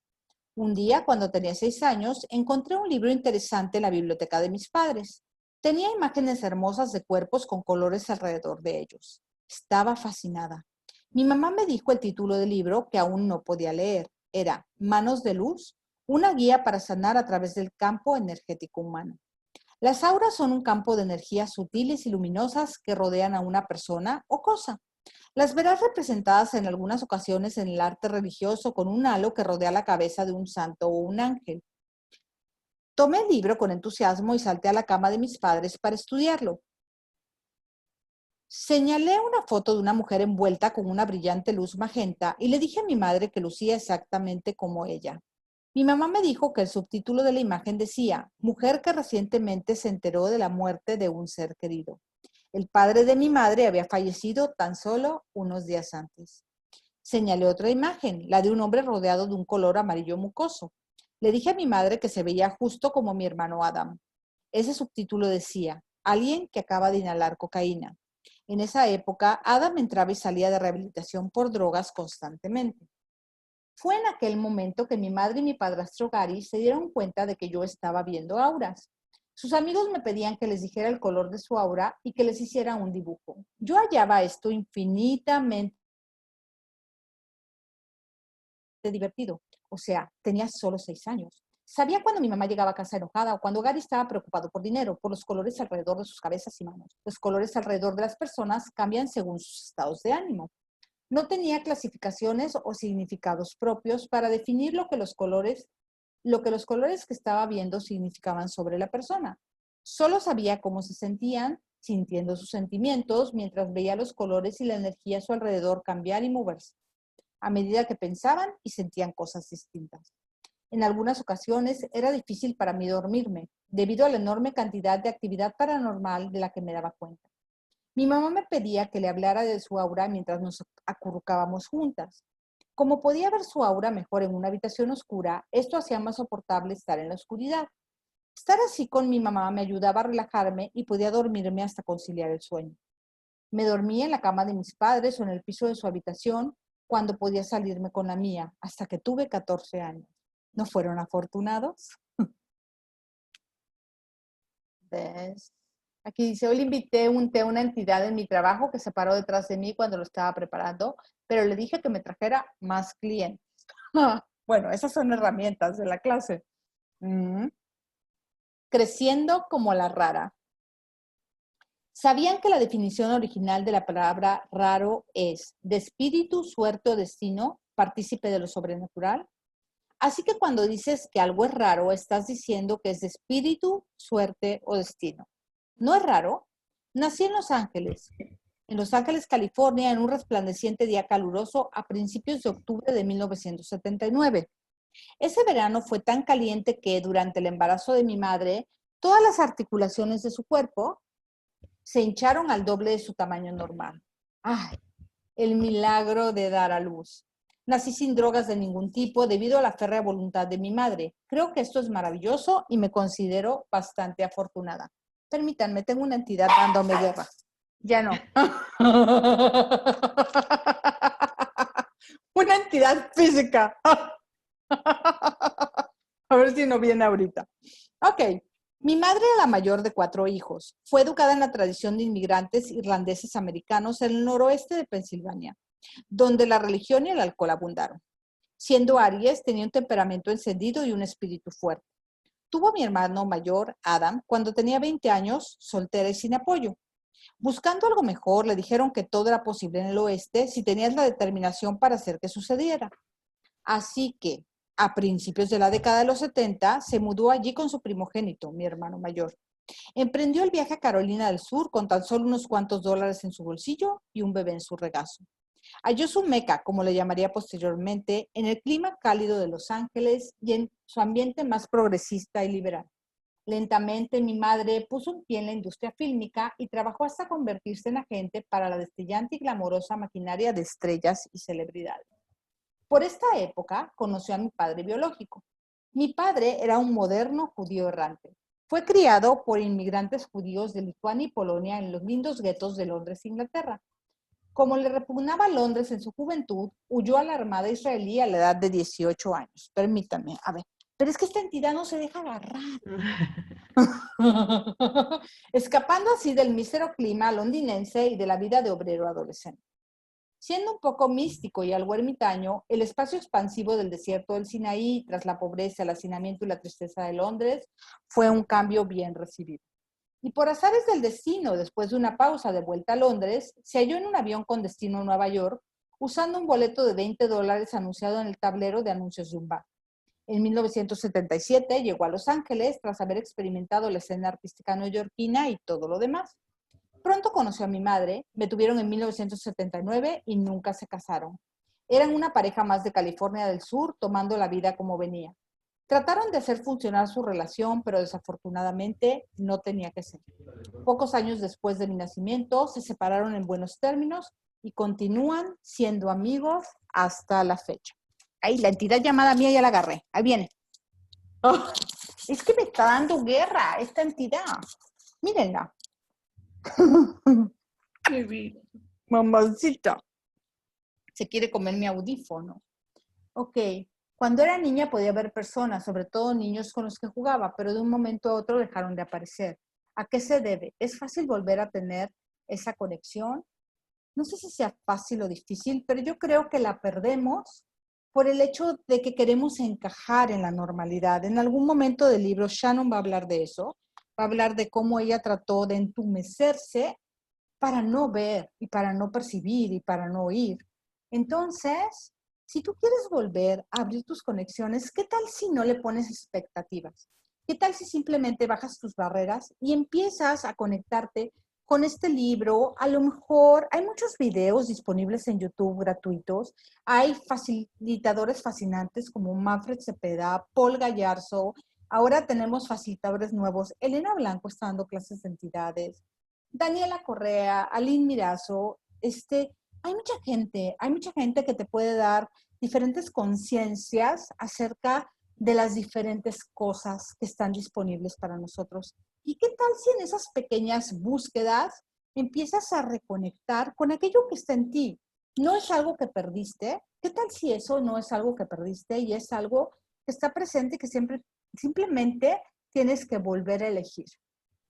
Un día, cuando tenía 6 años, encontré un libro interesante en la biblioteca de mis padres. Tenía imágenes hermosas de cuerpos con colores alrededor de ellos. Estaba fascinada. Mi mamá me dijo el título del libro que aún no podía leer. Era Manos de Luz, una guía para sanar a través del campo energético humano. Las auras son un campo de energías sutiles y luminosas que rodean a una persona o cosa. Las verás representadas en algunas ocasiones en el arte religioso con un halo que rodea la cabeza de un santo o un ángel. Tomé el libro con entusiasmo y salté a la cama de mis padres para estudiarlo. Señalé una foto de una mujer envuelta con una brillante luz magenta y le dije a mi madre que lucía exactamente como ella. Mi mamá me dijo que el subtítulo de la imagen decía, mujer que recientemente se enteró de la muerte de un ser querido. El padre de mi madre había fallecido tan solo unos días antes. Señalé otra imagen, la de un hombre rodeado de un color amarillo mucoso. Le dije a mi madre que se veía justo como mi hermano Adam. Ese subtítulo decía, alguien que acaba de inhalar cocaína. En esa época, Adam entraba y salía de rehabilitación por drogas constantemente. Fue en aquel momento que mi madre y mi padrastro Gary se dieron cuenta de que yo estaba viendo auras. Sus amigos me pedían que les dijera el color de su aura y que les hiciera un dibujo. Yo hallaba esto infinitamente divertido. O sea, tenía solo 6 años. Sabía cuando mi mamá llegaba a casa enojada o cuando Gary estaba preocupado por dinero, por los colores alrededor de sus cabezas y manos. Los colores alrededor de las personas cambian según sus estados de ánimo. No tenía clasificaciones o significados propios para definir lo que los colores que estaba viendo significaban sobre la persona. Solo sabía cómo se sentían, sintiendo sus sentimientos, mientras veía los colores y la energía a su alrededor cambiar y moverse, a medida que pensaban y sentían cosas distintas. En algunas ocasiones era difícil para mí dormirme, debido a la enorme cantidad de actividad paranormal de la que me daba cuenta. Mi mamá me pedía que le hablara de su aura mientras nos acurrucábamos juntas. Como podía ver su aura mejor en una habitación oscura, esto hacía más soportable estar en la oscuridad. Estar así con mi mamá me ayudaba a relajarme y podía dormirme hasta conciliar el sueño. Me dormía en la cama de mis padres o en el piso de su habitación cuando podía salirme con la mía, hasta que tuve 14 años. ¿No fueron afortunados? ¿Ves? Aquí dice, hoy le invité un té a una entidad en mi trabajo que se paró detrás de mí cuando lo estaba preparando, pero le dije que me trajera más clientes. Bueno, esas son herramientas de la clase. Creciendo como la rara. ¿Sabían que la definición original de la palabra raro es de espíritu, suerte o destino, partícipe de lo sobrenatural? Así que cuando dices que algo es raro, estás diciendo que es de espíritu, suerte o destino. ¿No es raro? Nací en Los Ángeles, California, en un resplandeciente día caluroso a principios de octubre de 1979. Ese verano fue tan caliente que durante el embarazo de mi madre, todas las articulaciones de su cuerpo se hincharon al doble de su tamaño normal. ¡Ay! El milagro de dar a luz. Nací sin drogas de ningún tipo debido a la férrea voluntad de mi madre. Creo que esto es maravilloso y me considero bastante afortunada. Permítanme, tengo una entidad dándome guerra. Ya no. Una entidad física. A ver si no viene ahorita. Ok. Mi madre era la mayor de 4 hijos. Fue educada en la tradición de inmigrantes irlandeses americanos en el noroeste de Pensilvania, donde la religión y el alcohol abundaron. Siendo Aries, tenía un temperamento encendido y un espíritu fuerte. Tuvo a mi hermano mayor, Adam, cuando tenía 20 años, soltera y sin apoyo. Buscando algo mejor, le dijeron que todo era posible en el oeste si tenías la determinación para hacer que sucediera. Así que, a principios de la década de los 70, se mudó allí con su primogénito, mi hermano mayor. Emprendió el viaje a Carolina del Sur con tan solo unos cuantos dólares en su bolsillo y un bebé en su regazo. Halló su meca, como le llamaría posteriormente, en el clima cálido de Los Ángeles y en su ambiente más progresista y liberal. Lentamente mi madre puso un pie en la industria fílmica y trabajó hasta convertirse en agente para la destellante y glamorosa maquinaria de estrellas y celebridades. Por esta época conoció a mi padre biológico. Mi padre era un moderno judío errante. Fue criado por inmigrantes judíos de Lituania y Polonia en los lindos guetos de Londres, Inglaterra. Como le repugnaba Londres en su juventud, huyó a la Armada israelí a la edad de 18 años. Permítanme, a ver, pero es que esta entidad no se deja agarrar. Escapando así del mísero clima londinense y de la vida de obrero adolescente. Siendo un poco místico y algo ermitaño, el espacio expansivo del desierto del Sinaí, tras la pobreza, el hacinamiento y la tristeza de Londres, fue un cambio bien recibido. Y por azares del destino, después de una pausa de vuelta a Londres, se halló en un avión con destino a Nueva York, usando un boleto de $20 anunciado en el tablero de anuncios de un bar. En 1977 llegó a Los Ángeles tras haber experimentado la escena artística neoyorquina y todo lo demás. Pronto conoció a mi madre, me tuvieron en 1979 y nunca se casaron. Eran una pareja más de California del Sur, tomando la vida como venía. Trataron de hacer funcionar su relación, pero desafortunadamente no tenía que ser. Pocos años después de mi nacimiento, se separaron en buenos términos y continúan siendo amigos hasta la fecha. Ahí, la entidad llamada mía ya la agarré. Ahí viene. Oh, es que me está dando guerra esta entidad. Mírenla. Mamacita. Se quiere comer mi audífono. Ok. Cuando era niña podía ver personas, sobre todo niños con los que jugaba, pero de un momento a otro dejaron de aparecer. ¿A qué se debe? ¿Es fácil volver a tener esa conexión? No sé si sea fácil o difícil, pero yo creo que la perdemos por el hecho de que queremos encajar en la normalidad. En algún momento del libro, Shannon va a hablar de eso, va a hablar de cómo ella trató de entumecerse para no ver y para no percibir y para no oír. Entonces, si tú quieres volver a abrir tus conexiones, ¿qué tal si no le pones expectativas? ¿Qué tal si simplemente bajas tus barreras y empiezas a conectarte con este libro? A lo mejor hay muchos videos disponibles en YouTube gratuitos. Hay facilitadores fascinantes como Manfred Cepeda, Paul Gallarzo. Ahora tenemos facilitadores nuevos. Elena Blanco está dando clases de entidades. Daniela Correa, Aline Mirazo, hay mucha gente que te puede dar diferentes conciencias acerca de las diferentes cosas que están disponibles para nosotros. ¿Y qué tal si en esas pequeñas búsquedas empiezas a reconectar con aquello que está en ti? No es algo que perdiste. ¿Qué tal si eso no es algo que perdiste y es algo que está presente y que simplemente tienes que volver a elegir?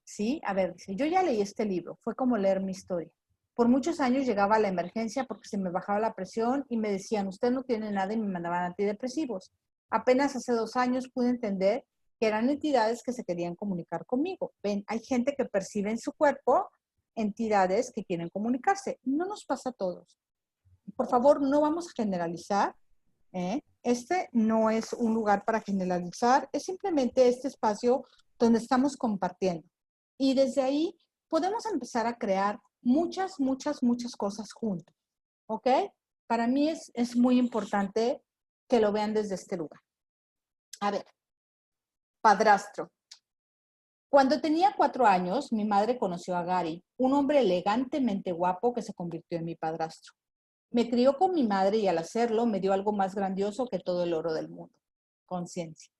¿Sí? A ver, dice, yo ya leí este libro, fue como leer mi historia. Por muchos años llegaba a la emergencia porque se me bajaba la presión y me decían, usted no tiene nada y me mandaban antidepresivos. Apenas hace 2 años pude entender que eran entidades que se querían comunicar conmigo. Ven, hay gente que percibe en su cuerpo entidades que quieren comunicarse. No nos pasa a todos. Por favor, no vamos a generalizar. Este no es un lugar para generalizar, es simplemente este espacio donde estamos compartiendo. Y desde ahí podemos empezar a crear muchas, muchas, muchas cosas juntos. ¿Ok? Para mí es muy importante que lo vean desde este lugar. A ver, padrastro. Cuando tenía 4 años, mi madre conoció a Gary, un hombre elegantemente guapo que se convirtió en mi padrastro. Me crió con mi madre y al hacerlo me dio algo más grandioso que todo el oro del mundo. Conciencia.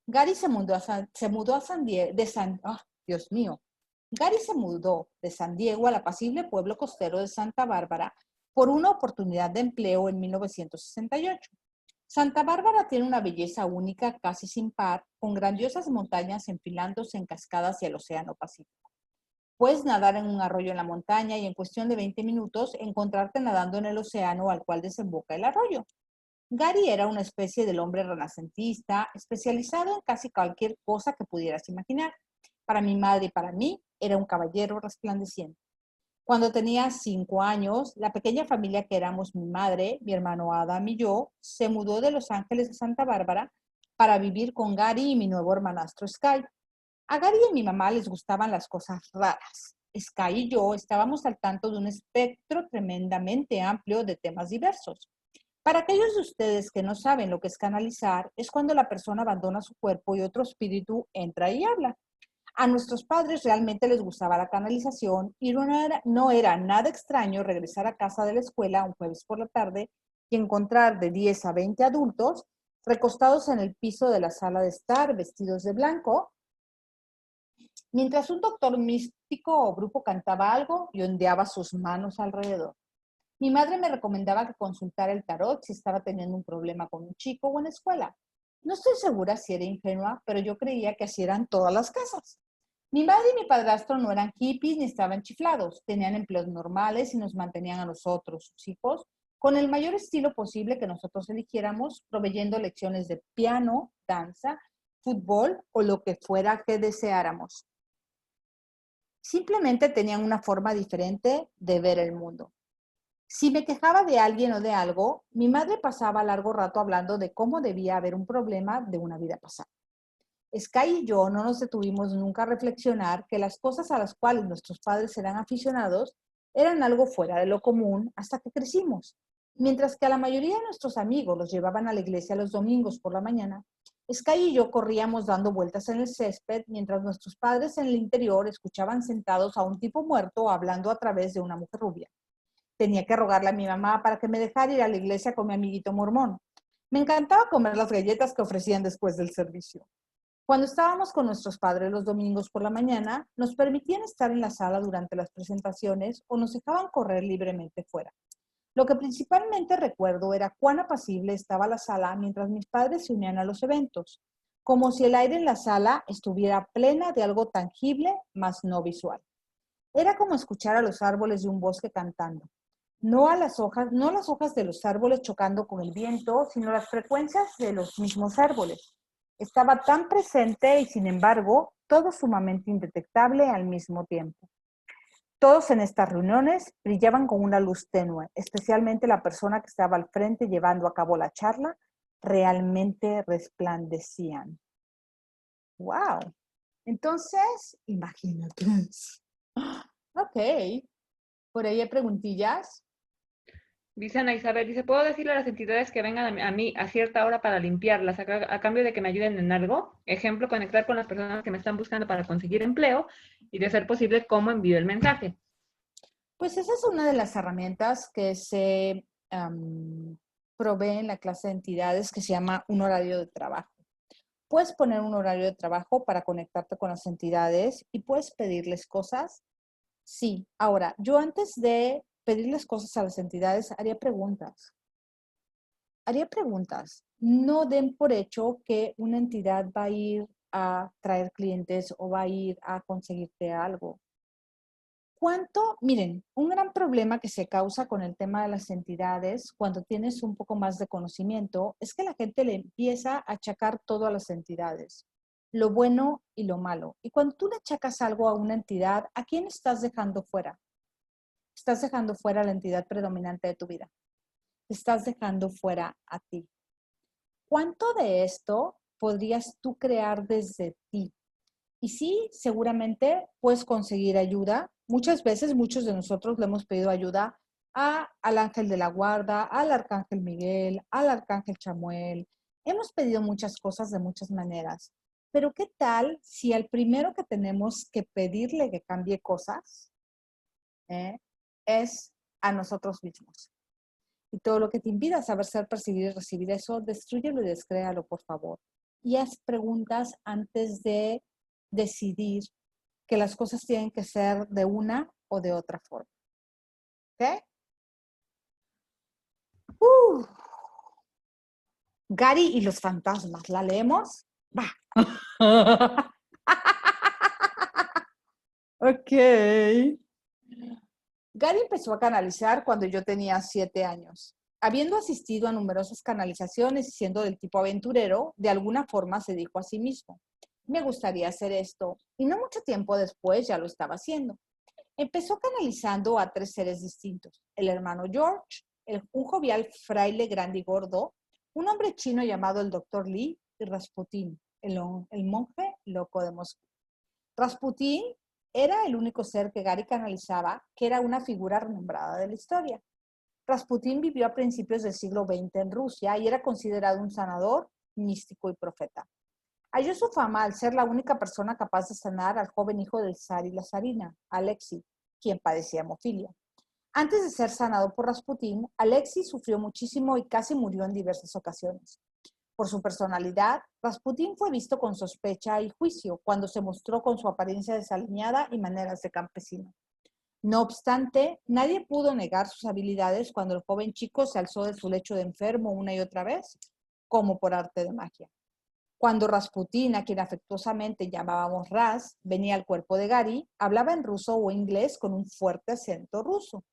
Gary se mudó a San Diego, Dios mío. Gary se mudó de San Diego al apacible pueblo costero de Santa Bárbara por una oportunidad de empleo en 1968. Santa Bárbara tiene una belleza única, casi sin par, con grandiosas montañas enfilándose en cascadas hacia el Océano Pacífico. Puedes nadar en un arroyo en la montaña y en cuestión de 20 minutos encontrarte nadando en el océano al cual desemboca el arroyo. Gary era una especie del hombre renacentista, especializado en casi cualquier cosa que pudieras imaginar. Para mi madre y para mí, era un caballero resplandeciente. Cuando tenía 5 años, la pequeña familia que éramos mi madre, mi hermano Adam y yo, se mudó de Los Ángeles a Santa Bárbara para vivir con Gary y mi nuevo hermanastro Sky. A Gary y a mi mamá les gustaban las cosas raras. Sky y yo estábamos al tanto de un espectro tremendamente amplio de temas diversos. Para aquellos de ustedes que no saben lo que es canalizar, es cuando la persona abandona su cuerpo y otro espíritu entra y habla. A nuestros padres realmente les gustaba la canalización y no era nada extraño regresar a casa de la escuela un jueves por la tarde y encontrar de 10 a 20 adultos recostados en el piso de la sala de estar, vestidos de blanco, mientras un doctor místico o brujo cantaba algo y ondeaba sus manos alrededor. Mi madre me recomendaba que consultara el tarot si estaba teniendo un problema con un chico o en la escuela. No estoy segura si era ingenua, pero yo creía que así eran todas las casas. Mi madre y mi padrastro no eran hippies ni estaban chiflados, tenían empleos normales y nos mantenían a nosotros, sus hijos, con el mayor estilo posible que nosotros eligiéramos, proveyendo lecciones de piano, danza, fútbol o lo que fuera que deseáramos. Simplemente tenían una forma diferente de ver el mundo. Si me quejaba de alguien o de algo, mi madre pasaba largo rato hablando de cómo debía haber un problema de una vida pasada. Sky y yo no nos detuvimos nunca a reflexionar que las cosas a las cuales nuestros padres eran aficionados eran algo fuera de lo común hasta que crecimos. Mientras que a la mayoría de nuestros amigos los llevaban a la iglesia los domingos por la mañana, Sky y yo corríamos dando vueltas en el césped mientras nuestros padres en el interior escuchaban sentados a un tipo muerto hablando a través de una mujer rubia. Tenía que rogarle a mi mamá para que me dejara ir a la iglesia con mi amiguito mormón. Me encantaba comer las galletas que ofrecían después del servicio. Cuando estábamos con nuestros padres los domingos por la mañana, nos permitían estar en la sala durante las presentaciones o nos dejaban correr libremente fuera. Lo que principalmente recuerdo era cuán apacible estaba la sala mientras mis padres se unían a los eventos, como si el aire en la sala estuviera plena de algo tangible, más no visual. Era como escuchar a los árboles de un bosque cantando. No las hojas de los árboles chocando con el viento, sino las frecuencias de los mismos árboles. Estaba tan presente y, sin embargo, todo sumamente indetectable al mismo tiempo. Todos en estas reuniones brillaban con una luz tenue, especialmente la persona que estaba al frente llevando a cabo la charla, realmente resplandecían. ¡Wow! Entonces, imagínate. Ok. ¿Por ahí hay preguntillas? Dice Ana Isabel, dice, ¿puedo decirle a las entidades que vengan a mí a cierta hora para limpiarlas a cambio de que me ayuden en algo? Ejemplo, conectar con las personas que me están buscando para conseguir empleo y de ser posible, ¿cómo envío el mensaje? Pues esa es una de las herramientas que se provee en la clase de entidades que se llama un horario de trabajo. Puedes poner un horario de trabajo para conectarte con las entidades y puedes pedirles cosas. Sí, ahora, yo antes de pedirles cosas a las entidades haría preguntas. No den por hecho que una entidad va a ir a traer clientes o va a ir a conseguirte algo. Miren, un gran problema que se causa con el tema de las entidades cuando tienes un poco más de conocimiento es que la gente le empieza a achacar todo a las entidades, lo bueno y lo malo. Y cuando tú le achacas algo a una entidad, ¿a quién estás dejando fuera? Estás dejando fuera a la entidad predominante de tu vida. Estás dejando fuera a ti. ¿Cuánto de esto podrías tú crear desde ti? Y sí, seguramente puedes conseguir ayuda. Muchas veces, muchos de nosotros le hemos pedido ayuda al ángel de la guarda, al arcángel Miguel, al arcángel Chamuel. Hemos pedido muchas cosas de muchas maneras. Pero ¿qué tal si al primero que tenemos que pedirle que cambie cosas es a nosotros mismos? Y todo lo que te impida saber ser, percibir y recibir eso, destrúyelo y descréalo, por favor. Y haz preguntas antes de decidir que las cosas tienen que ser de una o de otra forma. ¿Ok? Gary y los fantasmas, ¿la leemos? Va. Ok. Gary empezó a canalizar cuando yo tenía 7 años. Habiendo asistido a numerosas canalizaciones y siendo del tipo aventurero, de alguna forma se dijo a sí mismo, me gustaría hacer esto, y no mucho tiempo después ya lo estaba haciendo. Empezó canalizando a 3 seres distintos, el hermano George, un jovial fraile grande y gordo, un hombre chino llamado el Dr. Lee y Rasputín, el monje loco de Moscú. Rasputín era el único ser que Gary canalizaba que era una figura renombrada de la historia. Rasputín vivió a principios del siglo XX en Rusia y era considerado un sanador, místico y profeta. Halló su fama al ser la única persona capaz de sanar al joven hijo del zar y la zarina, Alexei, quien padecía hemofilia. Antes de ser sanado por Rasputín, Alexei sufrió muchísimo y casi murió en diversas ocasiones. Por su personalidad, Rasputín fue visto con sospecha y juicio cuando se mostró con su apariencia desaliñada y maneras de campesino. No obstante, nadie pudo negar sus habilidades cuando el joven chico se alzó de su lecho de enfermo una y otra vez, como por arte de magia. Cuando Rasputín, a quien afectuosamente llamábamos Ras, venía al cuerpo de Gary, hablaba en ruso o inglés con un fuerte acento ruso.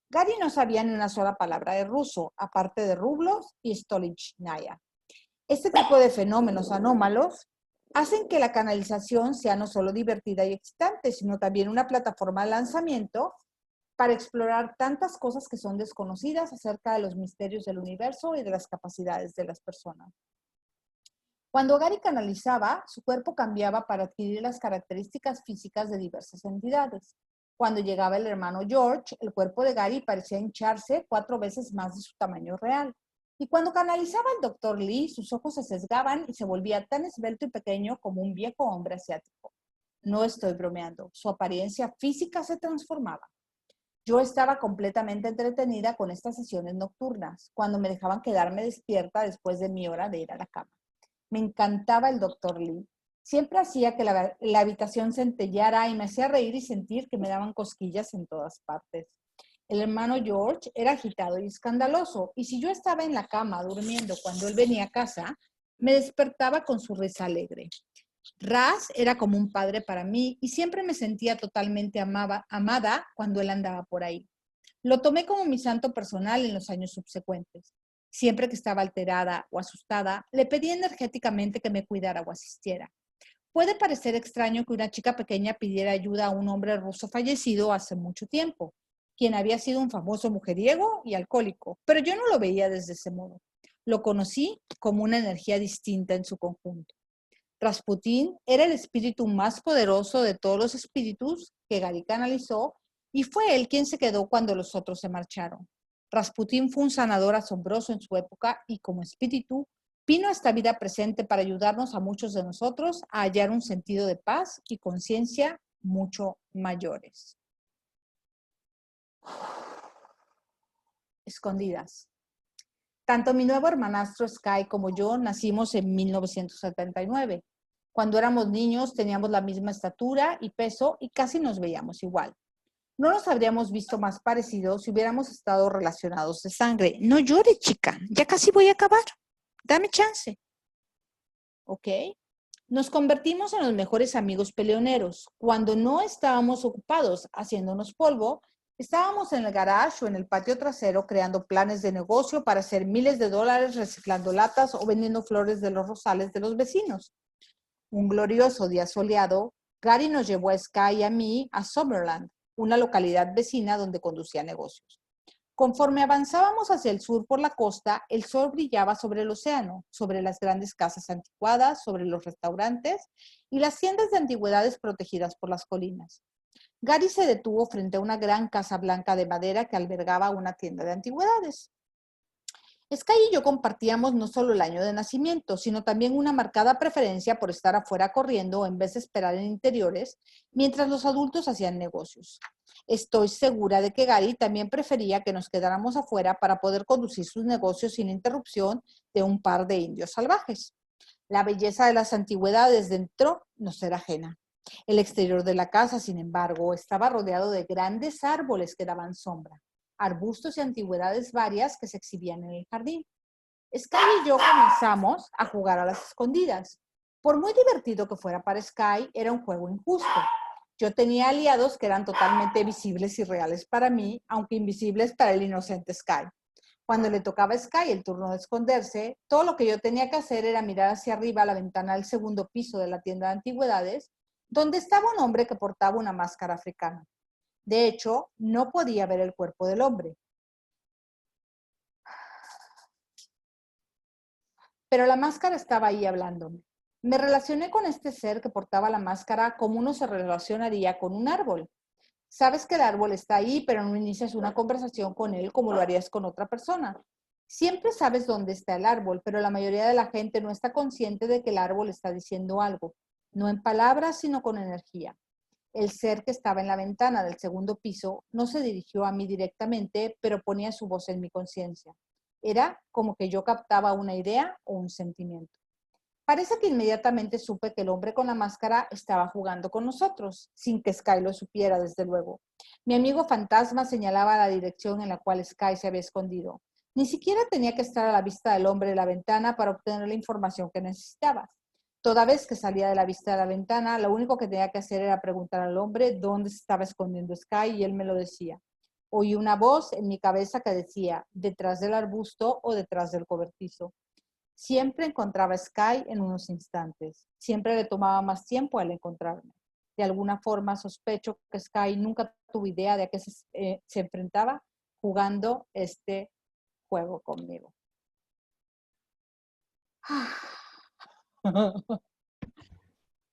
Gary no sabía ni una sola palabra de ruso, aparte de rublos y stolichnaya. Este tipo de fenómenos anómalos hacen que la canalización sea no solo divertida y excitante, sino también una plataforma de lanzamiento para explorar tantas cosas que son desconocidas acerca de los misterios del universo y de las capacidades de las personas. Cuando Gary canalizaba, su cuerpo cambiaba para adquirir las características físicas de diversas entidades. Cuando llegaba el hermano George, el cuerpo de Gary parecía hincharse 4 veces más de su tamaño real. Y cuando canalizaba el Dr. Lee, sus ojos se sesgaban y se volvía tan esbelto y pequeño como un viejo hombre asiático. No estoy bromeando, su apariencia física se transformaba. Yo estaba completamente entretenida con estas sesiones nocturnas, cuando me dejaban quedarme despierta después de mi hora de ir a la cama. Me encantaba el Dr. Lee. Siempre hacía que la habitación centellara y me hacía reír y sentir que me daban cosquillas en todas partes. El hermano George era agitado y escandaloso, y si yo estaba en la cama durmiendo cuando él venía a casa, me despertaba con su risa alegre. Raz era como un padre para mí y siempre me sentía totalmente amada cuando él andaba por ahí. Lo tomé como mi santo personal en los años subsecuentes. Siempre que estaba alterada o asustada, le pedí energéticamente que me cuidara o asistiera. Puede parecer extraño que una chica pequeña pidiera ayuda a un hombre ruso fallecido hace mucho tiempo, quien había sido un famoso mujeriego y alcohólico, pero yo no lo veía desde ese modo. Lo conocí como una energía distinta en su conjunto. Rasputín era el espíritu más poderoso de todos los espíritus que Gary canalizó y fue él quien se quedó cuando los otros se marcharon. Rasputín fue un sanador asombroso en su época y como espíritu vino a esta vida presente para ayudarnos a muchos de nosotros a hallar un sentido de paz y conciencia mucho mayores. Escondidas. Tanto mi nuevo hermanastro Sky como yo nacimos en 1979. Cuando éramos niños teníamos la misma estatura y peso y casi nos veíamos igual. No nos habríamos visto más parecidos si hubiéramos estado relacionados de sangre. No llores, chica, ya casi voy a acabar. Dame chance. ¿Ok? Nos convertimos en los mejores amigos peleoneros. Cuando no estábamos ocupados haciéndonos polvo, estábamos en el garage o en el patio trasero creando planes de negocio para hacer miles de dólares reciclando latas o vendiendo flores de los rosales de los vecinos. Un glorioso día soleado, Gary nos llevó a Sky y a mí a Summerland, una localidad vecina donde conducía negocios. Conforme avanzábamos hacia el sur por la costa, el sol brillaba sobre el océano, sobre las grandes casas anticuadas, sobre los restaurantes y las tiendas de antigüedades protegidas por las colinas. Gary se detuvo frente a una gran casa blanca de madera que albergaba una tienda de antigüedades. Sky y yo compartíamos no solo el año de nacimiento, sino también una marcada preferencia por estar afuera corriendo en vez de esperar en interiores, mientras los adultos hacían negocios. Estoy segura de que Gary también prefería que nos quedáramos afuera para poder conducir sus negocios sin interrupción de un par de indios salvajes. La belleza de las antigüedades dentro nos era ajena. El exterior de la casa, sin embargo, estaba rodeado de grandes árboles que daban sombra, arbustos y antigüedades varias que se exhibían en el jardín. Sky y yo comenzamos a jugar a las escondidas. Por muy divertido que fuera para Sky, era un juego injusto. Yo tenía aliados que eran totalmente visibles y reales para mí, aunque invisibles para el inocente Sky. Cuando le tocaba a Sky el turno de esconderse, todo lo que yo tenía que hacer era mirar hacia arriba a la ventana del segundo piso de la tienda de antigüedades, donde estaba un hombre que portaba una máscara africana. De hecho, no podía ver el cuerpo del hombre. Pero la máscara estaba ahí hablándome. Me relacioné con este ser que portaba la máscara como uno se relacionaría con un árbol. Sabes que el árbol está ahí, pero no inicias una conversación con él como lo harías con otra persona. Siempre sabes dónde está el árbol, pero la mayoría de la gente no está consciente de que el árbol está diciendo algo, no en palabras, sino con energía. El ser que estaba en la ventana del segundo piso no se dirigió a mí directamente, pero ponía su voz en mi conciencia. Era como que yo captaba una idea o un sentimiento. Parece que inmediatamente supe que el hombre con la máscara estaba jugando con nosotros, sin que Sky lo supiera, desde luego. Mi amigo fantasma señalaba la dirección en la cual Sky se había escondido. Ni siquiera tenía que estar a la vista del hombre de la ventana para obtener la información que necesitaba. Toda vez que salía de la vista de la ventana, lo único que tenía que hacer era preguntar al hombre dónde se estaba escondiendo Sky y él me lo decía. Oí una voz en mi cabeza que decía, detrás del arbusto o detrás del cobertizo. Siempre encontraba a Sky en unos instantes. Siempre le tomaba más tiempo al encontrarme. De alguna forma sospecho que Sky nunca tuvo idea de a qué se enfrentaba jugando este juego conmigo.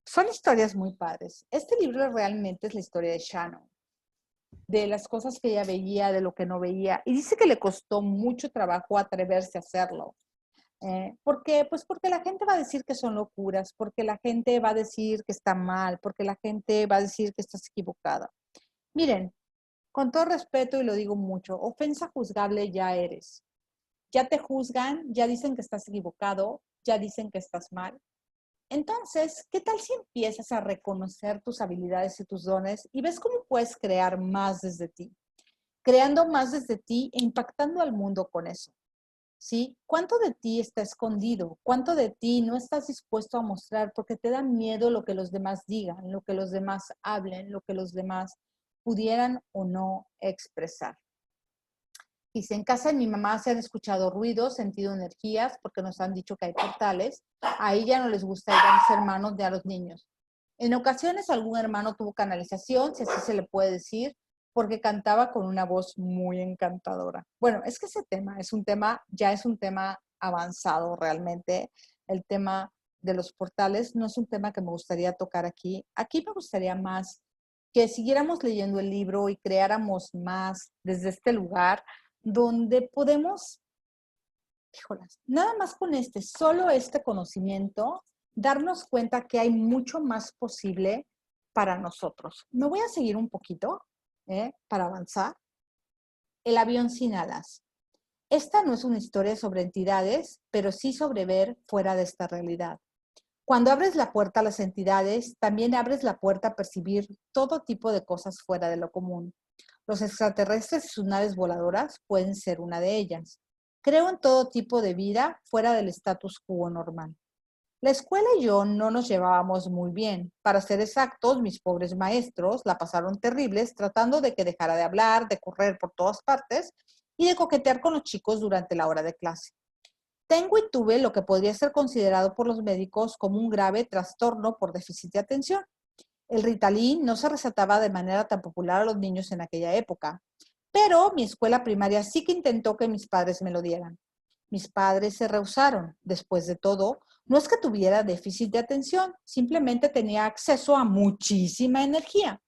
Son historias muy padres. Este libro realmente es la historia de Shannon, de las cosas que ella veía, de lo que no veía. Y dice que le costó mucho trabajo atreverse a hacerlo. ¿Por qué? Pues porque la gente va a decir que son locuras, porque la gente va a decir que está mal, porque la gente va a decir que estás equivocada. Miren, con todo respeto, y lo digo mucho, ofensa juzgable ya eres. Ya te juzgan, ya dicen que estás equivocado, ya dicen que estás mal. Entonces, ¿qué tal si empiezas a reconocer tus habilidades y tus dones y ves cómo puedes crear más desde ti? Creando más desde ti e impactando al mundo con eso. ¿Sí? ¿Cuánto de ti está escondido? ¿Cuánto de ti no estás dispuesto a mostrar porque te da miedo lo que los demás digan, lo que los demás hablen, lo que los demás pudieran o no expresar? Dice, en casa de mi mamá se han escuchado ruidos, sentido energías, porque nos han dicho que hay portales. A ella no les gusta ir a mis hermanos ni a los niños. En ocasiones algún hermano tuvo canalización, si así se le puede decir, porque cantaba con una voz muy encantadora. Bueno, es que ese tema es un tema, ya es un tema avanzado realmente. El tema de los portales no es un tema que me gustaría tocar aquí. Aquí me gustaría más que siguiéramos leyendo el libro y creáramos más desde este lugar, donde podemos, híjolas, nada más con solo este conocimiento, darnos cuenta que hay mucho más posible para nosotros. Me voy a seguir un poquito para avanzar. El avión sin alas. Esta no es una historia sobre entidades, pero sí sobre ver fuera de esta realidad. Cuando abres la puerta a las entidades, también abres la puerta a percibir todo tipo de cosas fuera de lo común. Los extraterrestres y sus naves voladoras pueden ser una de ellas. Creo en todo tipo de vida fuera del status quo normal. La escuela y yo no nos llevábamos muy bien. Para ser exactos, mis pobres maestros la pasaron terribles tratando de que dejara de hablar, de correr por todas partes y de coquetear con los chicos durante la hora de clase. Tengo y tuve lo que podría ser considerado por los médicos como un grave trastorno por déficit de atención. El Ritalin no se recetaba de manera tan popular a los niños en aquella época, pero mi escuela primaria sí que intentó que mis padres me lo dieran. Mis padres se rehusaron. Después de todo, no es que tuviera déficit de atención, simplemente tenía acceso a muchísima energía.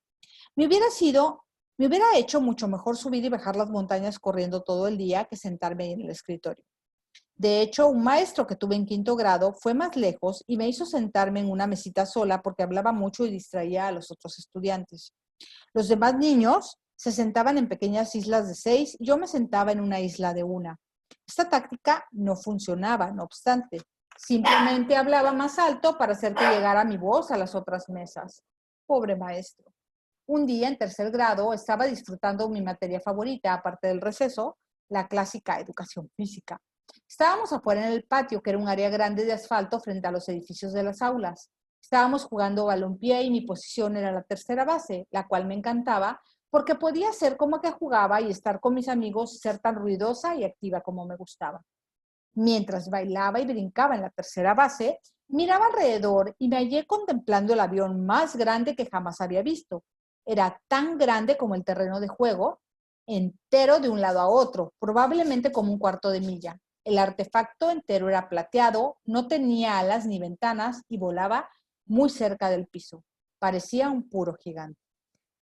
Me hubiera hecho mucho mejor subir y bajar las montañas corriendo todo el día que sentarme ahí en el escritorio. De hecho, un maestro que tuve en 5º grado fue más lejos y me hizo sentarme en una mesita sola porque hablaba mucho y distraía a los otros estudiantes. Los demás niños se sentaban en pequeñas islas de 6 y yo me sentaba en una isla de 1. Esta táctica no funcionaba, no obstante. Simplemente hablaba más alto para hacer que llegara mi voz a las otras mesas. Pobre maestro. Un día en 3er grado estaba disfrutando mi materia favorita, aparte del receso, la clásica educación física. Estábamos afuera en el patio, que era un área grande de asfalto frente a los edificios de las aulas. Estábamos jugando balompié y mi posición era la tercera base, la cual me encantaba porque podía ser como que jugaba y estar con mis amigos y ser tan ruidosa y activa como me gustaba. Mientras bailaba y brincaba en la tercera base, miraba alrededor y me hallé contemplando el avión más grande que jamás había visto. Era tan grande como el terreno de juego, entero de un lado a otro, probablemente como un cuarto de milla. El artefacto entero era plateado, no tenía alas ni ventanas y volaba muy cerca del piso. Parecía un puro gigante.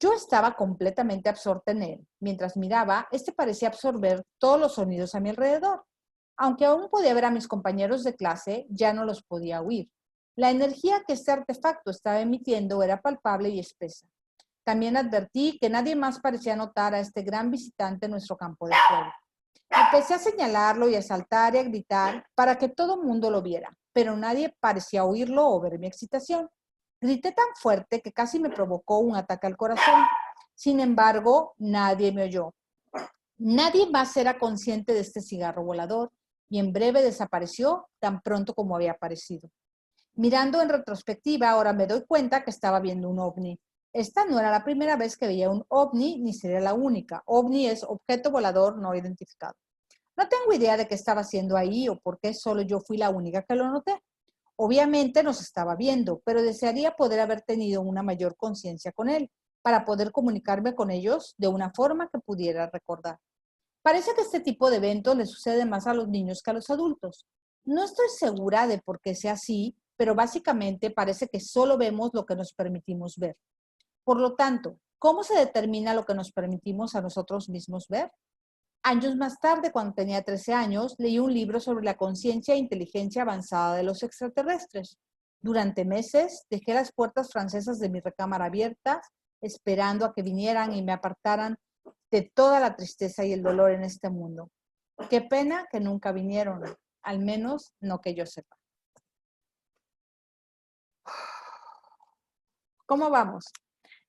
Yo estaba completamente absorta en él. Mientras miraba, parecía absorber todos los sonidos a mi alrededor. Aunque aún podía ver a mis compañeros de clase, ya no los podía oír. La energía que este artefacto estaba emitiendo era palpable y espesa. También advertí que nadie más parecía notar a este gran visitante en nuestro campo de juego. Empecé a señalarlo y a saltar y a gritar para que todo el mundo lo viera, pero nadie parecía oírlo o ver mi excitación. Grité tan fuerte que casi me provocó un ataque al corazón. Sin embargo, nadie me oyó. Nadie más era consciente de este cigarro volador y en breve desapareció tan pronto como había aparecido. Mirando en retrospectiva, ahora me doy cuenta que estaba viendo un ovni. Esta no era la primera vez que veía un ovni, ni sería la única. OVNI es objeto volador no identificado. No tengo idea de qué estaba haciendo ahí o por qué solo yo fui la única que lo noté. Obviamente nos estaba viendo, pero desearía poder haber tenido una mayor conciencia con él, para poder comunicarme con ellos de una forma que pudiera recordar. Parece que este tipo de eventos le sucede más a los niños que a los adultos. No estoy segura de por qué sea así, pero básicamente parece que solo vemos lo que nos permitimos ver. Por lo tanto, ¿cómo se determina lo que nos permitimos a nosotros mismos ver? Años más tarde, cuando tenía 13 años, leí un libro sobre la conciencia e inteligencia avanzada de los extraterrestres. Durante meses, dejé las puertas francesas de mi recámara abiertas, esperando a que vinieran y me apartaran de toda la tristeza y el dolor en este mundo. Qué pena que nunca vinieron, al menos no que yo sepa. ¿Cómo vamos?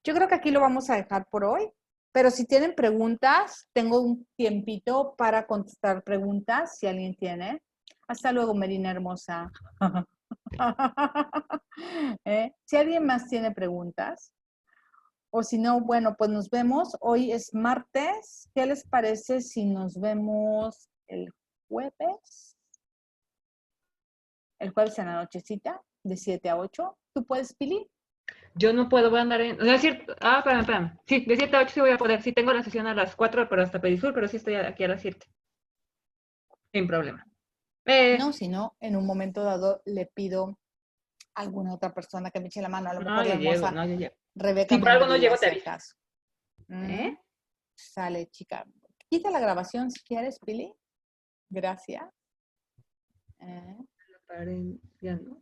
Yo creo que aquí lo vamos a dejar por hoy, pero si tienen preguntas, tengo un tiempito para contestar preguntas, si alguien tiene. Hasta luego, Merina hermosa. Si alguien más tiene preguntas, o si no, bueno, pues nos vemos. Hoy es martes. ¿Qué les parece si nos vemos el jueves? El jueves en la nochecita, de 7 a 8. ¿Tú puedes, Pili? Yo no puedo, voy a andar en... espérame. Sí, de 7 a 8 sí voy a poder. Sí, tengo la sesión a las 4, pero hasta Perisur, pero sí estoy aquí a las 7. Sin problema. No, si no, en un momento dado le pido a alguna otra persona que me eche la mano. A lo mejor la hermosa yo llego. Rebeca Si por algo no Membrilla, llego, te si aviso. acaso. Sale, chica. Quita la grabación si quieres, Pili. Gracias. Ya no.